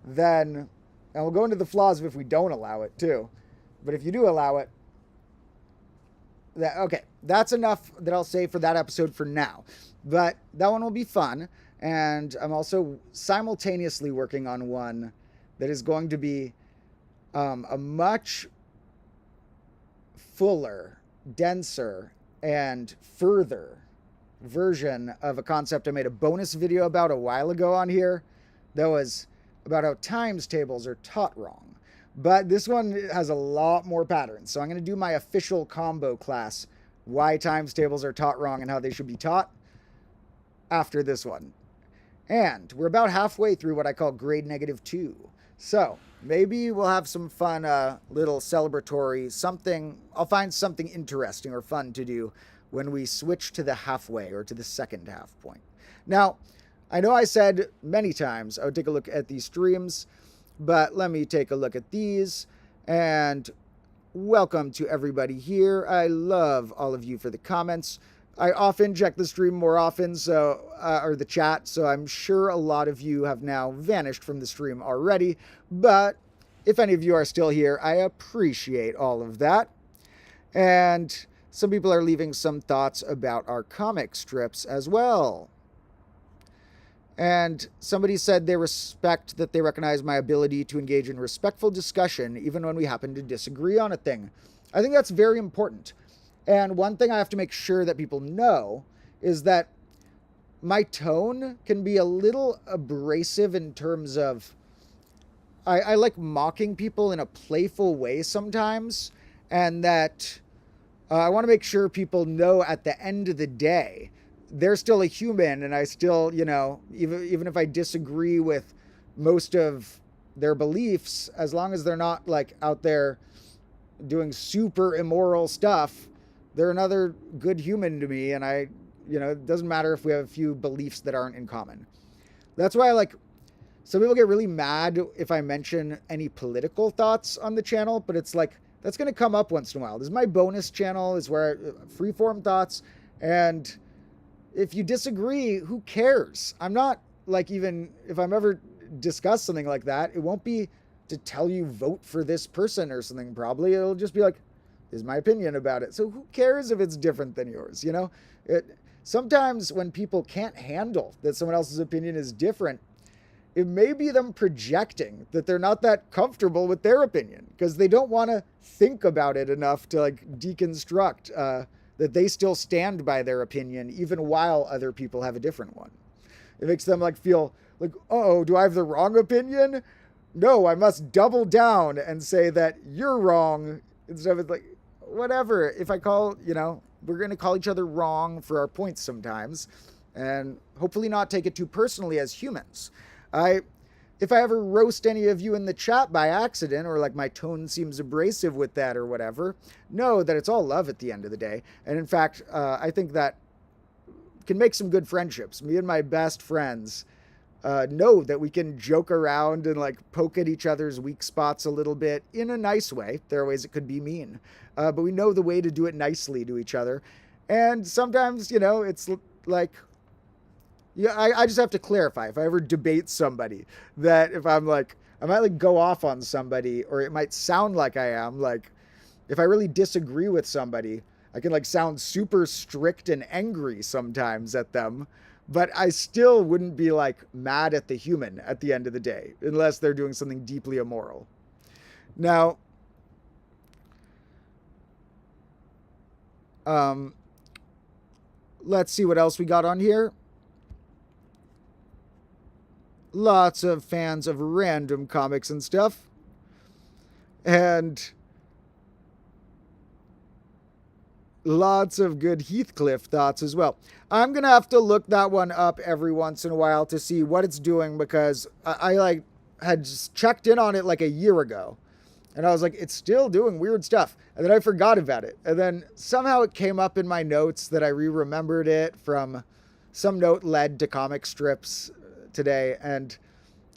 A: then, and we'll go into the flaws of if we don't allow it too, but if you do allow it, okay, that's enough that I'll say for that episode for now. But that one will be fun, and I'm also simultaneously working on one that is going to be a much fuller, denser, and further version of a concept I made a bonus video about a while ago on here that was about how times tables are taught wrong. But this one has a lot more patterns. So I'm going to do my official combo class, why times tables are taught wrong and how they should be taught, after this one. And we're about halfway through what I call grade -2. So maybe we'll have some fun, little celebratory something. I'll find something interesting or fun to do when we switch to the halfway or to the second half point. Now, I know I said many times I would take a look at these streams, but let me take a look at these. And welcome to everybody here. I love all of you for the comments. I often check the stream more often, or the chat, so I'm sure a lot of you have now vanished from the stream already. But if any of you are still here, I appreciate all of that. And some people are leaving some thoughts about our comic strips as well. And somebody said they respect that they recognize my ability to engage in respectful discussion even when we happen to disagree on a thing. I think that's very important. And one thing I have to make sure that people know is that my tone can be a little abrasive in terms of I like mocking people in a playful way sometimes, and that I want to make sure people know at the end of the day they're still a human, and I still, even if I disagree with most of their beliefs, as long as they're not like out there doing super immoral stuff, they're another good human to me. And it doesn't matter if we have a few beliefs that aren't in common. That's why some people get really mad if I mention any political thoughts on the channel, but it's like, that's going to come up once in a while. This is my bonus channel, is where freeform thoughts, and if you disagree, who cares? I'm not even if I'm ever discuss something like that, it won't be to tell you vote for this person or something. Probably it'll just be like, this is my opinion about it. So who cares if it's different than yours? Sometimes when people can't handle that someone else's opinion is different, it may be them projecting that they're not that comfortable with their opinion because they don't want to think about it enough to deconstruct that they still stand by their opinion even while other people have a different one. It makes them feel like, oh, do I have the wrong opinion? No, I must double down and say that you're wrong instead of whatever. If I call, we're going to call each other wrong for our points sometimes, and hopefully not take it too personally as humans. If I ever roast any of you in the chat by accident, or my tone seems abrasive with that or whatever, know that it's all love at the end of the day. And in fact, I think that can make some good friendships. Me and my best friends know that we can joke around and poke at each other's weak spots a little bit in a nice way. There are ways it could be mean, but we know the way to do it nicely to each other. And sometimes, it's I just have to clarify if I ever debate somebody, that if I might go off on somebody, or it might sound like I am, if I really disagree with somebody, I can sound super strict and angry sometimes at them, but I still wouldn't be mad at the human at the end of the day, unless they're doing something deeply immoral. Now, let's see what else we got on here. Lots of fans of random comics and stuff. And lots of good Heathcliff thoughts as well. I'm going to have to look that one up every once in a while to see what it's doing, because I had just checked in on it a year ago. And I was like, it's still doing weird stuff. And then I forgot about it. And then somehow it came up in my notes that I remembered it from some note led to comic strips today, and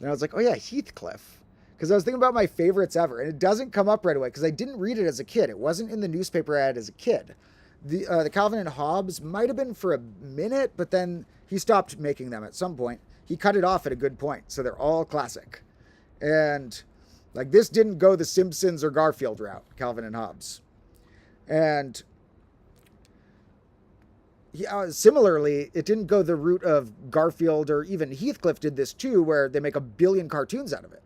A: I was like, oh yeah, Heathcliff, because I was thinking about my favorites ever, and it doesn't come up right away because I didn't read it as a kid. It wasn't in the newspaper I had as a kid. The Calvin and Hobbes might have been for a minute, but then he stopped making them at some point. He cut it off at a good point, so they're all classic. And this didn't go the Simpsons or Garfield route, Calvin and Hobbes. And similarly, it didn't go the route of Garfield, or even Heathcliff did this too, where they make a billion cartoons out of it.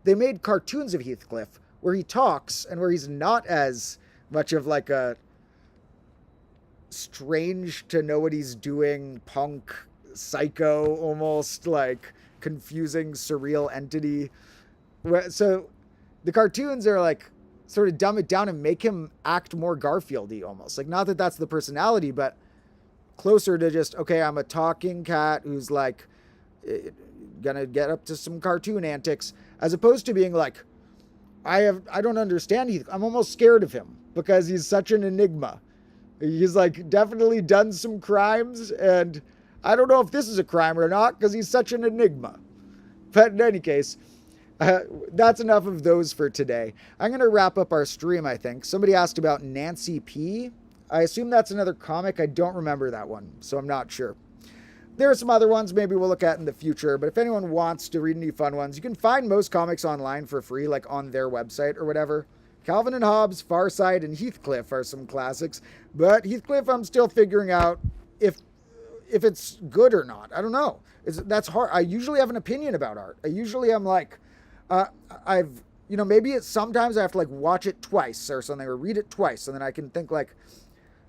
A: They made cartoons of Heathcliff where he talks and where he's not as much of like a strange to know what he's doing, punk, psycho, almost like confusing, surreal entity. So the cartoons are like sort of dumb it down and make him act more Garfield-y almost. Like, not that that's the personality, but closer to just, okay, I'm a talking cat who's like gonna get up to some cartoon antics, as opposed to being like, I don't understand. I'm almost scared of him because he's such an enigma. He's like definitely done some crimes, and I don't know if this is a crime or not because he's such an enigma. But in any case, that's enough of those for today. I'm going to wrap up our stream, I think. Somebody asked about Nancy P. I assume that's another comic. I don't remember that one, so I'm not sure. There are some other ones maybe we'll look at in the future, but if anyone wants to read any fun ones, you can find most comics online for free, like on their website or whatever. Calvin and Hobbes, Farside, and Heathcliff are some classics, but Heathcliff I'm still figuring out if it's good or not. I don't know. That's hard. I usually have an opinion about art. I'm like, maybe it's sometimes I have to like watch it twice or something, or read it twice, and then I can think like,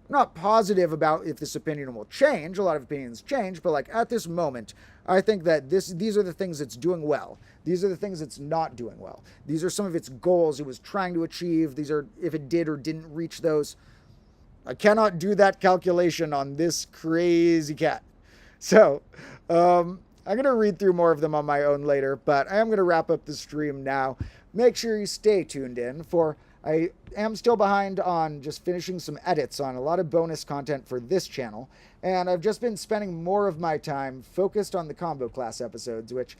A: I'm not positive about if this opinion will change. A lot of opinions change, but like at this moment, I think that these are the things it's doing well. These are the things it's not doing well. These are some of its goals it was trying to achieve. These are if it did or didn't reach those. I cannot do that calculation on this crazy cat. So, I'm going to read through more of them on my own later, but I am going to wrap up the stream now. Make sure you stay tuned in, for I am still behind on just finishing some edits on a lot of bonus content for this channel, and I've just been spending more of my time focused on the combo class episodes, which,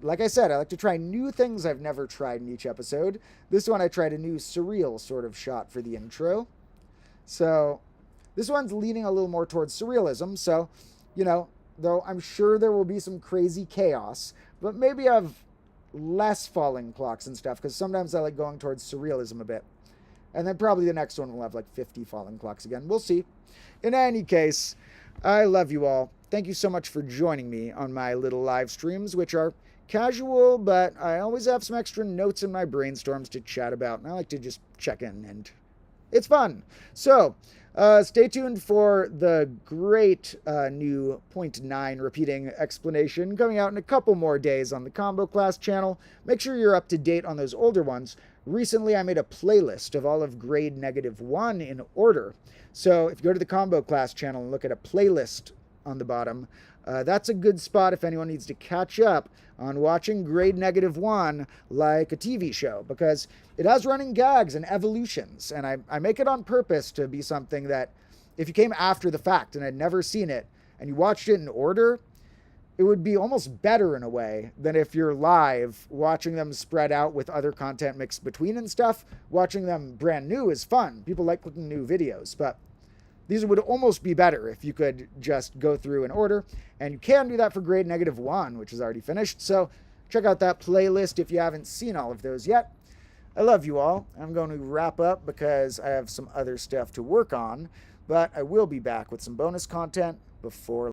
A: like I said, I like to try new things I've never tried in each episode. This one I tried a new surreal sort of shot for the intro. So this one's leaning a little more towards surrealism, so, though I'm sure there will be some crazy chaos, but maybe I've less falling clocks and stuff, because sometimes I like going towards surrealism a bit. And then probably the next one will have like 50 falling clocks again. We'll see. In any case, I love you all. Thank you so much for joining me on my little live streams, which are casual, but I always have some extra notes in my brainstorms to chat about, and I like to just check in, and it's fun. So, stay tuned for the great new 0.9 repeating explanation coming out in a couple more days on the Combo Class channel. Make sure you're up to date on those older ones. Recently, I made a playlist of all of grade -1 in order. So if you go to the Combo Class channel and look at a playlist on the bottom, that's a good spot if anyone needs to catch up on watching grade -1 like a TV show, because it has running gags and evolutions, and I make it on purpose to be something that if you came after the fact and had never seen it and you watched it in order, it would be almost better in a way than if you're live watching them spread out with other content mixed between and stuff. Watching them brand new is fun. People like clicking new videos, but these would almost be better if you could just go through in order, and you can do that for grade -1, which is already finished. So check out that playlist if you haven't seen all of those yet. I love you all. I'm going to wrap up because I have some other stuff to work on, but I will be back with some bonus content before